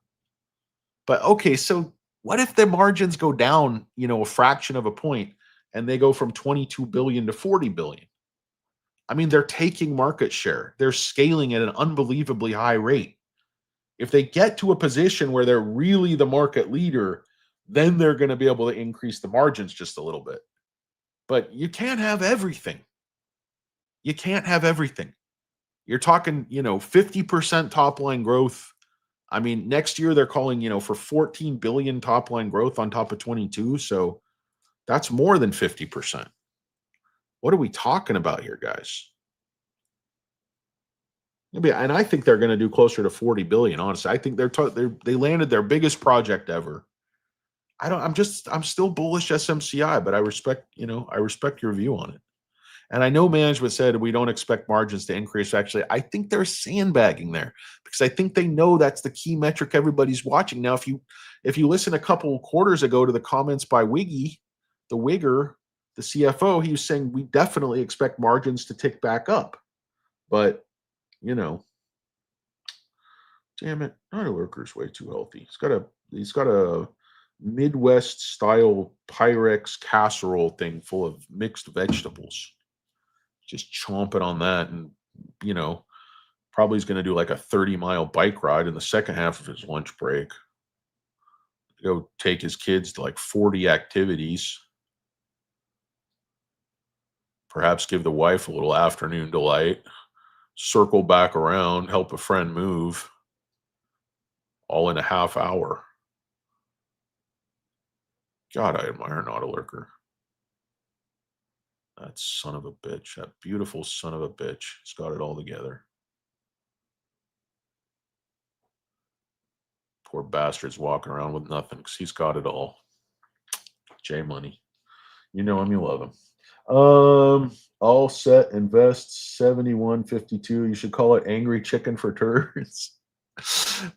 But okay, so what if the margins go down, a fraction of a point and they go from 22 billion to 40 billion? I mean, they're taking market share. They're scaling at an unbelievably high rate. If they get to a position where they're really the market leader, then they're going to be able to increase the margins just a little bit. But you can't have everything. You can't have everything. You're talking, 50% top line growth. I mean, next year they're calling, for 14 billion top line growth on top of 22. So that's more than 50%. What are we talking about here, guys? And I think they're going to do closer to 40 billion. Honestly, I think they landed their biggest project ever. I'm still bullish SMCI, but I respect your view on it. And I know management said we don't expect margins to increase. Actually, I think they're sandbagging there because I think they know that's the key metric everybody's watching. Now, if you listen a couple quarters ago to the comments by Wiggy, the Wigger, the CFO, he was saying we definitely expect margins to tick back up. But, damn it, Night Lurker's way too healthy. He's got a Midwest style Pyrex casserole thing full of mixed vegetables. Just chomping on that, and probably he's going to do like a 30-mile bike ride in the second half of his lunch break. Go take his kids to like 40 activities. Perhaps give the wife a little afternoon delight, circle back around, help a friend move, all in a half hour. God, I admire an auto lurker. That son of a bitch, that beautiful son of a bitch. He's got it all together. Poor bastard's walking around with nothing because he's got it all. J Money. You know him, you love him. All set, invest 71.52. You should call it angry chicken for turds.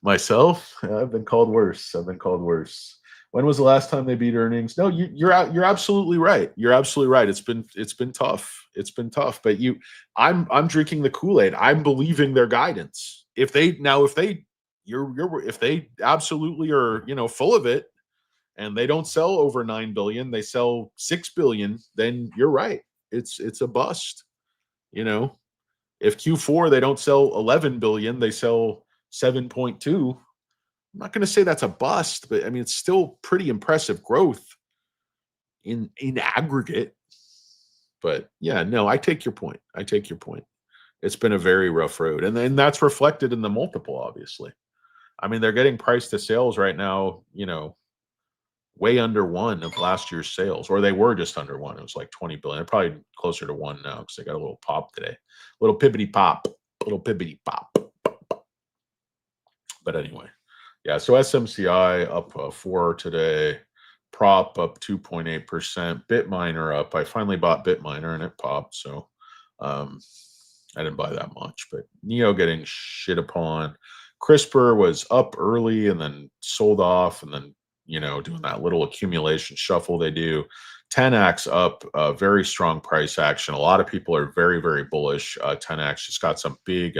Myself, I've been called worse. I've been called worse. When was the last time they beat earnings? No, you're out. You're absolutely right. You're absolutely right. It's been tough. It's been tough. But I'm drinking the Kool-Aid. I'm believing their guidance. If they if they absolutely are full of it, and they don't sell over 9 billion, they sell 6 billion, then you're right. It's a bust. If Q4 they don't sell 11 billion, they sell 7.2. I'm not going to say that's a bust, but I mean it's still pretty impressive growth in aggregate. But yeah, no, I take your point. I take your point. It's been a very rough road, and then that's reflected in the multiple, obviously. I mean, they're getting price to sales right now, way under one of last year's sales, or they were just under one. It was like 20 billion. They're probably closer to one now because they got a little pop today. Little pibbity pop. Little pibbity pop. But anyway, yeah, so SMCI up 4 today. Prop up 2.8%. Bitminer up. I finally bought Bitminer and it popped, so I didn't buy that much. But Neo getting shit upon. CRISPR was up early and then sold off, and then doing that little accumulation shuffle they do. 10x up, very strong price action. A lot of people are very, very bullish. 10x just got some big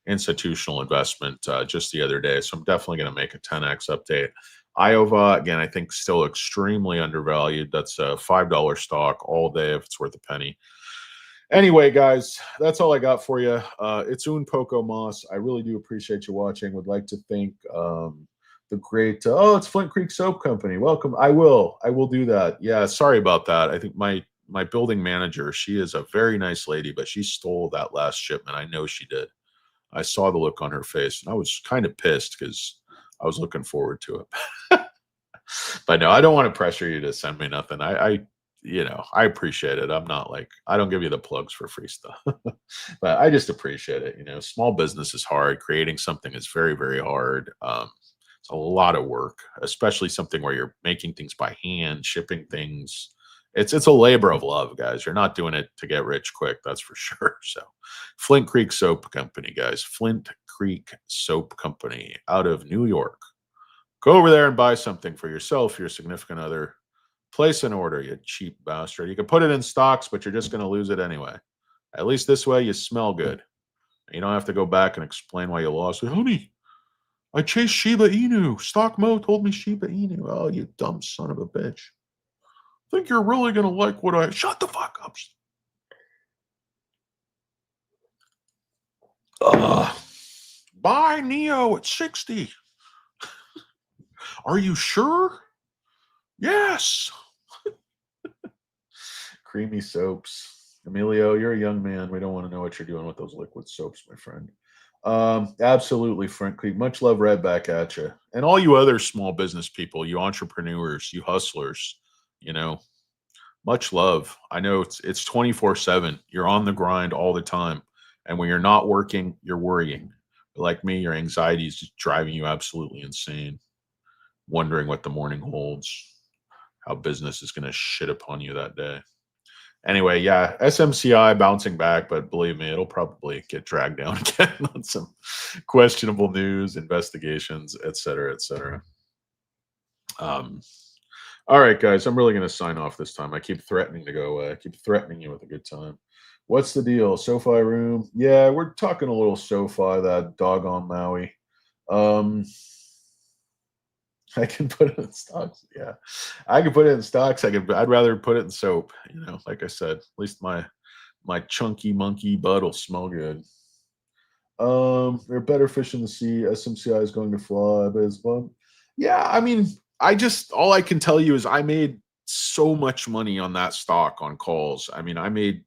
institutional investment just the other day. So I'm definitely going to make a 10x update. Iova, again, I think still extremely undervalued. That's a $5 stock all day if it's worth a penny. Anyway, guys, that's all I got for you. It's Un Poco Moss. I really do appreciate you watching. Would like to thank the great it's Flint Creek Soap Company. Welcome. I will do that. Yeah, sorry about that. I think my building manager, she is a very nice lady, but she stole that last shipment. I know she did. I saw the look on her face, and I was kind of pissed because I was looking forward to it. But no, I don't want to pressure you to send me nothing. I appreciate it. I'm not like, I don't give you the plugs for free stuff, but I just appreciate it. Small business is hard. Creating something is very, very hard. It's a lot of work, especially something where you're making things by hand, shipping things. It's a labor of love, guys. You're not doing it to get rich quick, that's for sure. So Flint Creek Soap Company, guys. Flint Creek Soap Company out of New York. Go over there and buy something for yourself, your significant other. Place an order, you cheap bastard. You can put it in stocks, but you're just going to lose it anyway. At least this way you smell good. You don't have to go back and explain why you lost it. Honey, I chased Shiba Inu. Stock Mo told me Shiba Inu. Oh, you dumb son of a bitch. Think you're really going to like what I... Shut the fuck up. Buy Neo at 60. Are you sure? Yes. Creamy soaps. Emilio, you're a young man. We don't want to know what you're doing with those liquid soaps, my friend. Absolutely, Frank Creek. Much love right back at you. And all you other small business people, you entrepreneurs, you hustlers, much love. I know it's 24/7. You're on the grind all the time. And when you're not working, you're worrying. But like me, your anxiety is just driving you absolutely insane. Wondering what the morning holds, how business is going to shit upon you that day. Anyway, yeah, SMCI bouncing back, but believe me, it'll probably get dragged down again on some questionable news, investigations, et cetera, et cetera. All right, guys, I'm really going to sign off this time. I keep threatening to go away. I keep threatening you with a good time. What's the deal? SoFi room? Yeah, we're talking a little SoFi, that doggone Maui. I can put it in stocks. Yeah, I can put it in stocks. I'd rather put it in soap. Like I said, at least my chunky monkey butt will smell good. There are better fish in the sea. SMCI is going to fly, but it's fun. Yeah, I mean, all I can tell you is I made so much money on that stock on calls. I mean, I made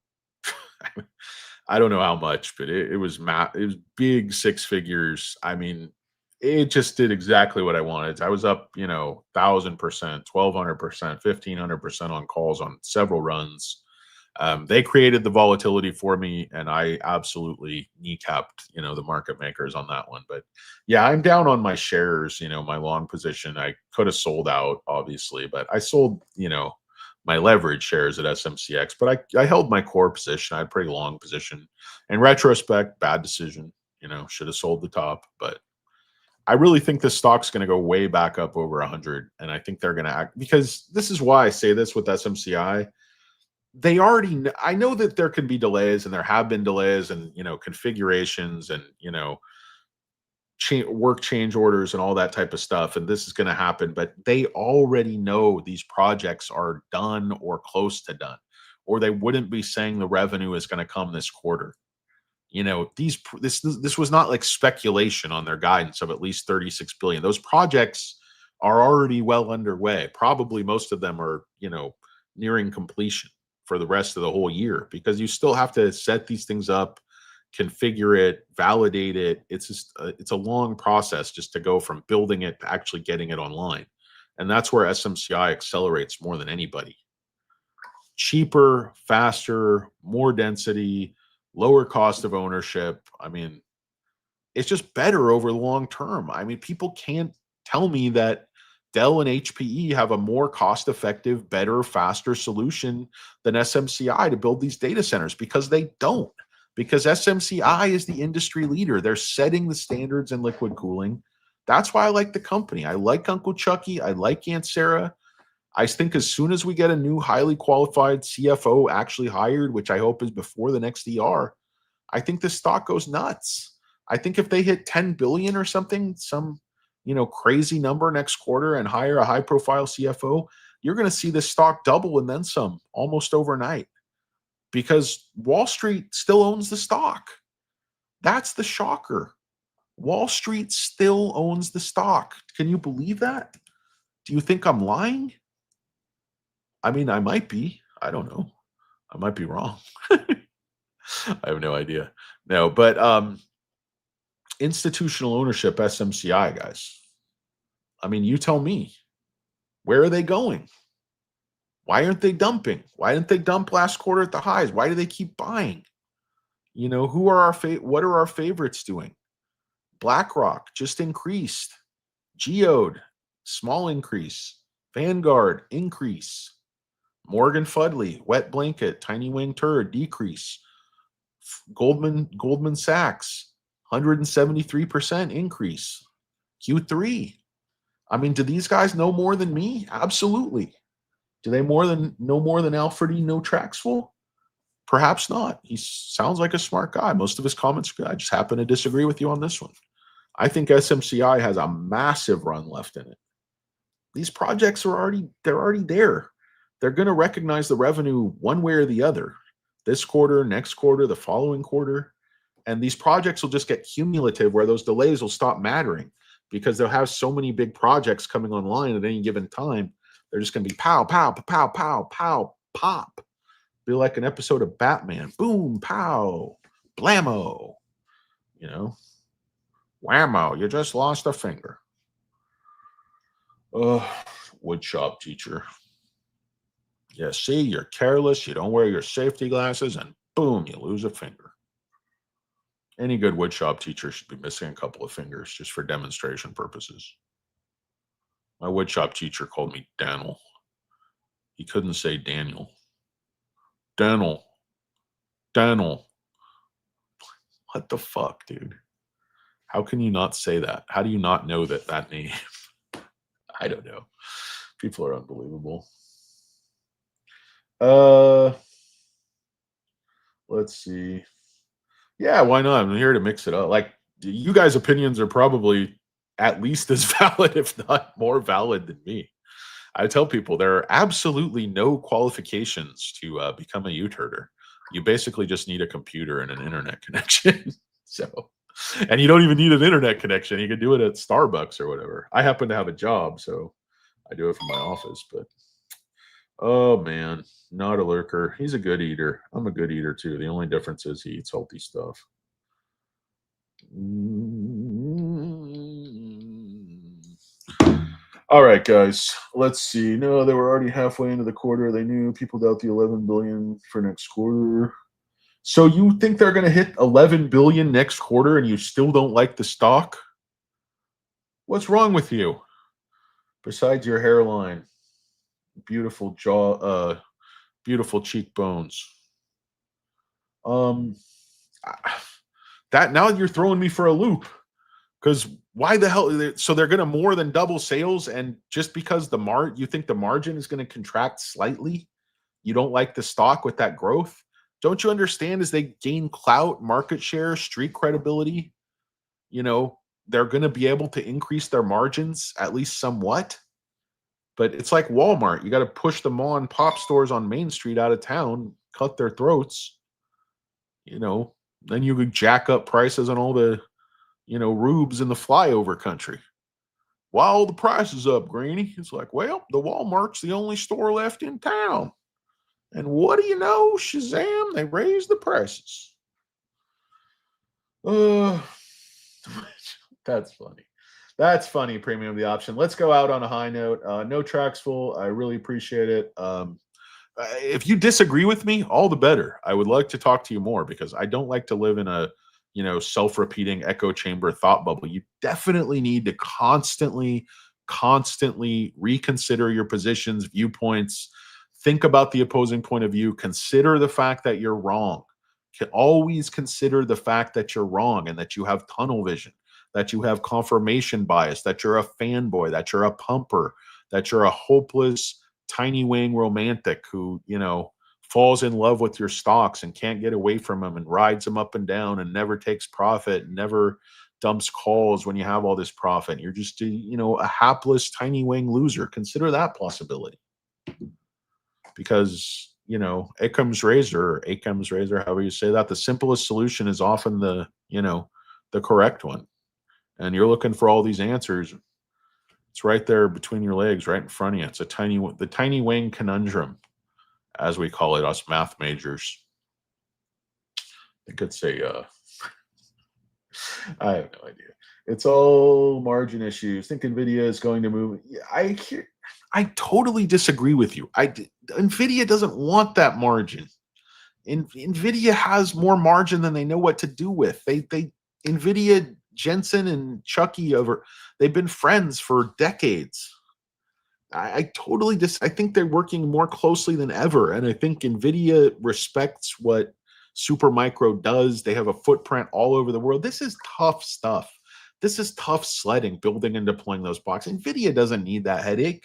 I don't know how much, but it was it was big six figures. I mean, it just did exactly what I wanted. I was up, 1,000%, 1,200%, 1,500% on calls on several runs. They created the volatility for me, and I absolutely kneecapped, the market makers on that one. But yeah, I'm down on my shares, my long position. I could have sold out, obviously, but I sold, my leverage shares at SMCX, but I held my core position. I had a pretty long position. In retrospect, bad decision, should have sold the top, but I really think this stock's going to go way back up over 100. And I think they're going to act, because this is why I say this with SMCI. They already I know that there can be delays, and there have been delays, and configurations, and work change orders and all that type of stuff, and this is going to happen, but they already know these projects are done or close to done, or they wouldn't be saying the revenue is going to come this quarter. This was not like speculation on their guidance of at least 36 billion. Those projects are already well underway. Probably most of them are, nearing completion for the rest of the whole year, because you still have to set these things up, configure it, validate it. It's just it's a long process just to go from building it to actually getting it online. And that's where SMCI accelerates more than anybody. Cheaper, faster, more density, lower cost of ownership. I mean, it's just better over the long term. I mean, people can't tell me that Dell and HPE have a more cost-effective, better, faster solution than SMCI to build these data centers, because they don't. Because SMCI is the industry leader. They're setting the standards in liquid cooling. That's why I like the company. I like Uncle Chucky. I like Aunt Sarah. I think as soon as we get a new highly qualified CFO actually hired, which I hope is before the next ER, I think the stock goes nuts. I think if they hit 10 billion or something, some crazy number next quarter, and hire a high profile CFO, you're going to see this stock double and then some almost overnight, because Wall Street still owns the stock. That's the shocker. Wall Street still owns the stock. Can you believe that? Do you think I'm lying? I mean, I might be. I don't know. I might be wrong. I have no idea. No, but institutional ownership, SMCI, guys. I mean, you tell me. Where are they going? Why aren't they dumping? Why didn't they dump last quarter at the highs? Why do they keep buying? Who are what are our favorites doing? BlackRock just increased. Geode, small increase. Vanguard, increase. Morgan Fudley, wet blanket, tiny wing turd, decrease. Goldman Sachs, 173% increase. Q3. I mean, do these guys know more than me? Absolutely. Do they know more than Alfred E. No Traxful? Perhaps not. He sounds like a smart guy. Most of his comments, I just happen to disagree with you on this one. I think SMCI has a massive run left in it. These projects are already there. They're going to recognize the revenue one way or the other. This quarter, next quarter, the following quarter. And these projects will just get cumulative, where those delays will stop mattering, because they'll have so many big projects coming online at any given time. They're just going to be pow, pow, pow, pow, pow, pop. Be like an episode of Batman. Boom, pow, blammo. Whammo, you just lost a finger. Woodshop teacher. Yeah, see, you're careless. You don't wear your safety glasses, and boom, you lose a finger. Any good woodshop teacher should be missing a couple of fingers just for demonstration purposes. My woodshop teacher called me Daniel. He couldn't say Daniel. Daniel. What the fuck, dude? How can you not say that? How do you not know that name? I don't know. People are unbelievable. Let's see. Yeah, why not? I'm here to mix it up. Like, you guys' opinions are probably at least as valid, if not more valid than me. I tell people there are absolutely no qualifications to become a U-turner. You basically just need a computer and an internet connection. And you don't even need an internet connection. You can do it at Starbucks or whatever. I happen to have a job, so I do it from my office. But Oh man, not a lurker. He's a good eater. I'm a good eater too. The only difference is he eats healthy stuff. All right, guys. Let's see. No, they were already halfway into the quarter. They knew people doubt the 11 billion for next quarter. So you think they're going to hit 11 billion next quarter and you still don't like the stock? What's wrong with you? Besides your hairline, beautiful jaw, beautiful cheekbones. Um, that now you're throwing me for a loop because why the hell? So they're going to more than double sales, and just because you think the margin is going to contract slightly, you don't like the stock with that growth. Don't you understand? As they gain clout, market share, street credibility, you know they're going to be able to increase their margins at least somewhat. But it's like Walmart. You got to push the mom and pop stores on Main Street out of town, cut their throats. Then you could jack up prices on all the, rubes in the flyover country. Why all the prices up, Greeny? It's like, well, the Walmart's the only store left in town. And what do you know? Shazam, they raised the prices. Uh, that's funny. That's funny, premium the option. Let's go out on a high note. No tracks full. I really appreciate it. If you disagree with me, all the better. I would like to talk to you more because I don't like to live in a, self-repeating echo chamber thought bubble. You definitely need to constantly reconsider your positions, viewpoints, think about the opposing point of view, consider the fact that you're wrong. Can always consider the fact that you're wrong and that you have tunnel vision, that you have confirmation bias, that you're a fanboy, that you're a pumper, that you're a hopeless tiny wing romantic who, falls in love with your stocks and can't get away from them and rides them up and down and never takes profit, never dumps calls when you have all this profit. You're just, a hapless tiny wing loser. Consider that possibility. Because, Occam's razor, however you say that, the simplest solution is often the correct one. And you're looking for all these answers. It's right there between your legs, right in front of you. It's the tiny wing conundrum, as we call it, us math majors. I think it's I have no idea. It's all margin issues. Think Nvidia is going to move. Yeah, I totally disagree with you. Nvidia doesn't want that margin. Nvidia has more margin than they know what to do with. Nvidia, Jensen and Chucky they've been friends for decades. I totally I think they're working more closely than ever. And I think Nvidia respects what Supermicro does. They have a footprint all over the world. This is tough stuff. This is tough sledding, building and deploying those blocks. Nvidia doesn't need that headache.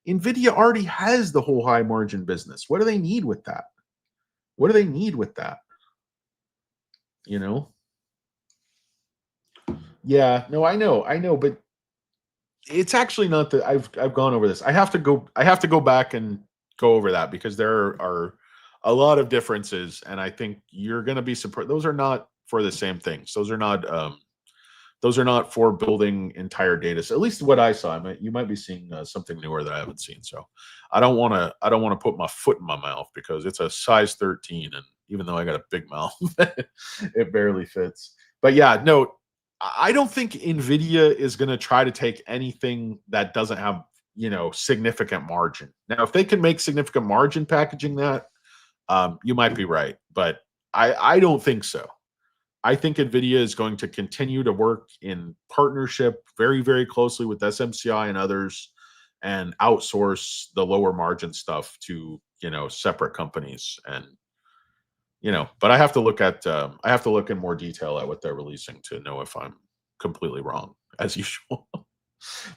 Nvidia already has the whole high margin business. What do they need with that? What do they need with that? Yeah, no, I know, but it's actually not that I've gone over this. I have to go back and go over that because there are a lot of differences, and I think you're going to be surprised. Those are not for the same things. Those are not for building entire data. So at least what I saw, you might be seeing something newer that I haven't seen. So I don't want to put my foot in my mouth because it's a size 13, and even though I got a big mouth, it barely fits. But yeah, no, I don't think Nvidia is going to try to take anything that doesn't have significant margin. Now, if they can make significant margin packaging that, you might be right, but I don't think so. I think NVIDIA is going to continue to work in partnership very, very closely with SMCI and others and outsource the lower margin stuff to, separate companies. And, but I have to look in more detail at what they're releasing to know if I'm completely wrong, as usual.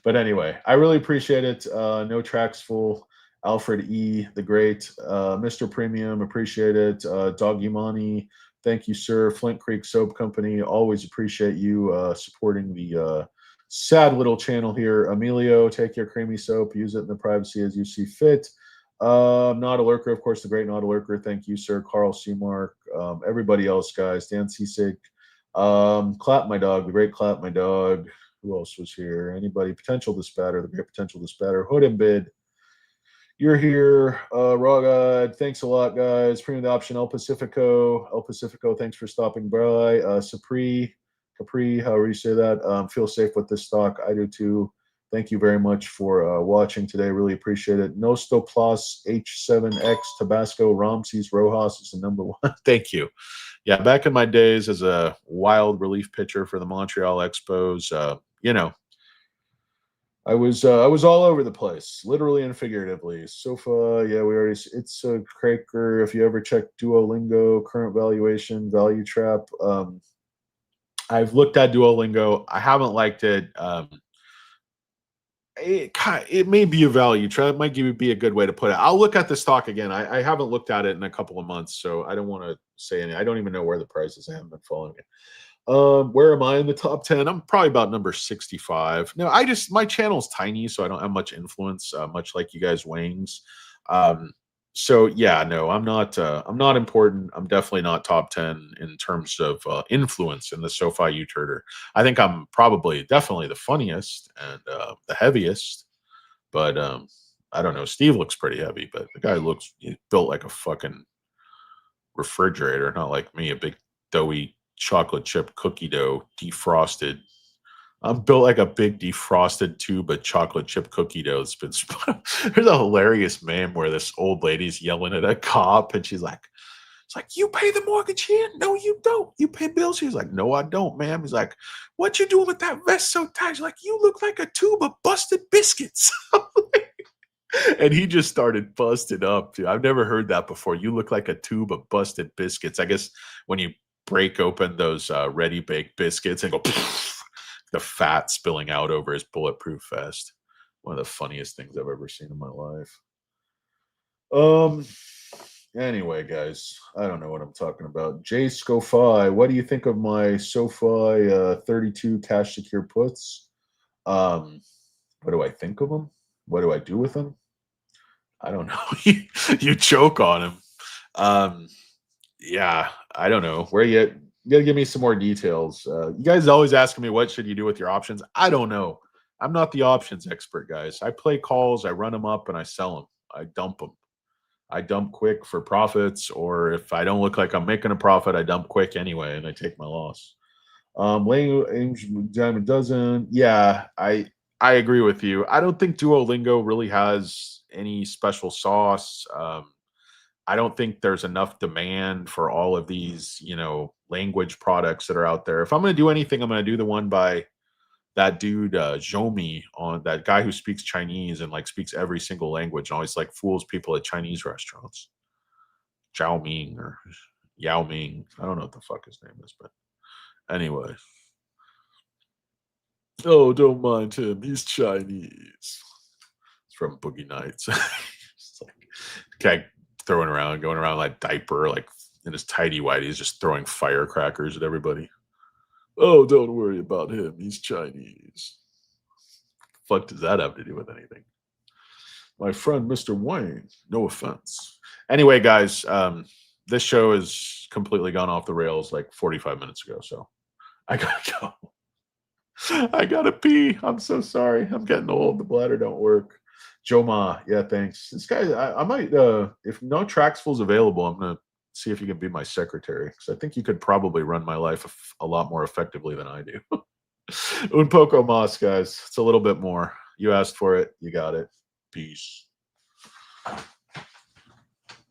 But anyway, I really appreciate it. No tracks full. Alfred E, the great, Mr. Premium, appreciate it. Doggy Money, thank you, sir. Flint Creek Soap Company, always appreciate you supporting the sad little channel here. Emilio, take your creamy soap, use it in the privacy as you see fit. Not a lurker, of course, the great not a lurker. Thank you, sir. Carl Seamark, everybody else, guys. Dan Seasick, Clap My Dog, the great Clap My Dog. Who else was here? Anybody? Potential Dispatter, the great Potential Dispatter. Hood and Bid. You're here, Raw God. Thanks a lot, guys. Premium the option El Pacifico. El Pacifico, thanks for stopping by. Capri, however you say that. Feel safe with this stock. I do too. Thank you very much for watching today. Really appreciate it. Nosto Plus H7X Tabasco Ramses Rojas is the number one. Thank you. Yeah, back in my days as a wild relief pitcher for the Montreal Expos, you know, I was all over the place, literally and figuratively. SOFA, yeah, we already. It's a cracker. If you ever check Duolingo, current valuation, value trap. I've looked at Duolingo. I haven't liked it. It may be a value trap. It might be a good way to put it. I'll look at the stock again. I haven't looked at it in a couple of months, so I don't want to say anything. I don't even know where the price is. I haven't been following it. Where am I in the top 10? I'm probably about number 65. No, my channel's tiny, so I don't have much influence, much like you guys wings. So yeah, no, I'm not important. I'm definitely not top 10 in terms of influence in the SoFi U-Turner. I think I'm probably definitely the funniest and the heaviest, but I don't know. Steve looks pretty heavy, but the guy he's built like a fucking refrigerator, not like me, a big doughy chocolate chip cookie dough, defrosted. I'm built like a big defrosted tube of chocolate chip cookie dough that's been There's a hilarious meme where this old lady's yelling at a cop and she's like, it's like, you pay the mortgage here? No, you don't. You pay bills? She's like, no, I don't, ma'am. He's like, what you doing with that vest so tight? She's like, you look like a tube of busted biscuits. And he just started busted up, dude. I've never heard that before. You look like a tube of busted biscuits. I guess when you break open those ready baked biscuits and go, the fat spilling out over his bulletproof vest. One of the funniest things I've ever seen in my life. Anyway, guys, I don't know what I'm talking about. Jay Scofi, what do you think of my SoFi 32 cash secure puts? What do I think of them? What do I do with them? I don't know. You choke on him. Yeah, I don't know. Where you gotta give me some more details. You guys always asking me what should you do with your options. I don't know. I'm not the options expert, guys. I play calls, I run them up, and I sell them. I dump them. I dump quick for profits, or if I don't look like I'm making a profit, I dump quick anyway, and I take my loss. Diamond doesn't. Yeah, I agree with you. I don't think Duolingo really has any special sauce. I don't think there's enough demand for all of these, language products that are out there. If I'm going to do anything, I'm going to do the one by that dude, Zhomi, on that guy who speaks Chinese and like speaks every single language and always like fools people at Chinese restaurants. Zhao Ming or Yao Ming. I don't know what the fuck his name is, but anyway. Oh, don't mind him. He's Chinese. It's from Boogie Nights. It's like guy going around like diaper, like in his tidy whities, just throwing firecrackers at everybody. Oh, don't worry about him. He's Chinese. Fuck does that have to do with anything? My friend, Mr. Wayne. No offense. Anyway, guys, this show has completely gone off the rails like 45 minutes ago, so I gotta go. I gotta pee. I'm so sorry. I'm getting old. The bladder don't work. Joe Ma, yeah, thanks. This guy, I might, if no Traxful's available, I'm gonna see if you can be my secretary because I think you could probably run my life a lot more effectively than I do. Un poco mas, guys. It's a little bit more. You asked for it. You got it. Peace.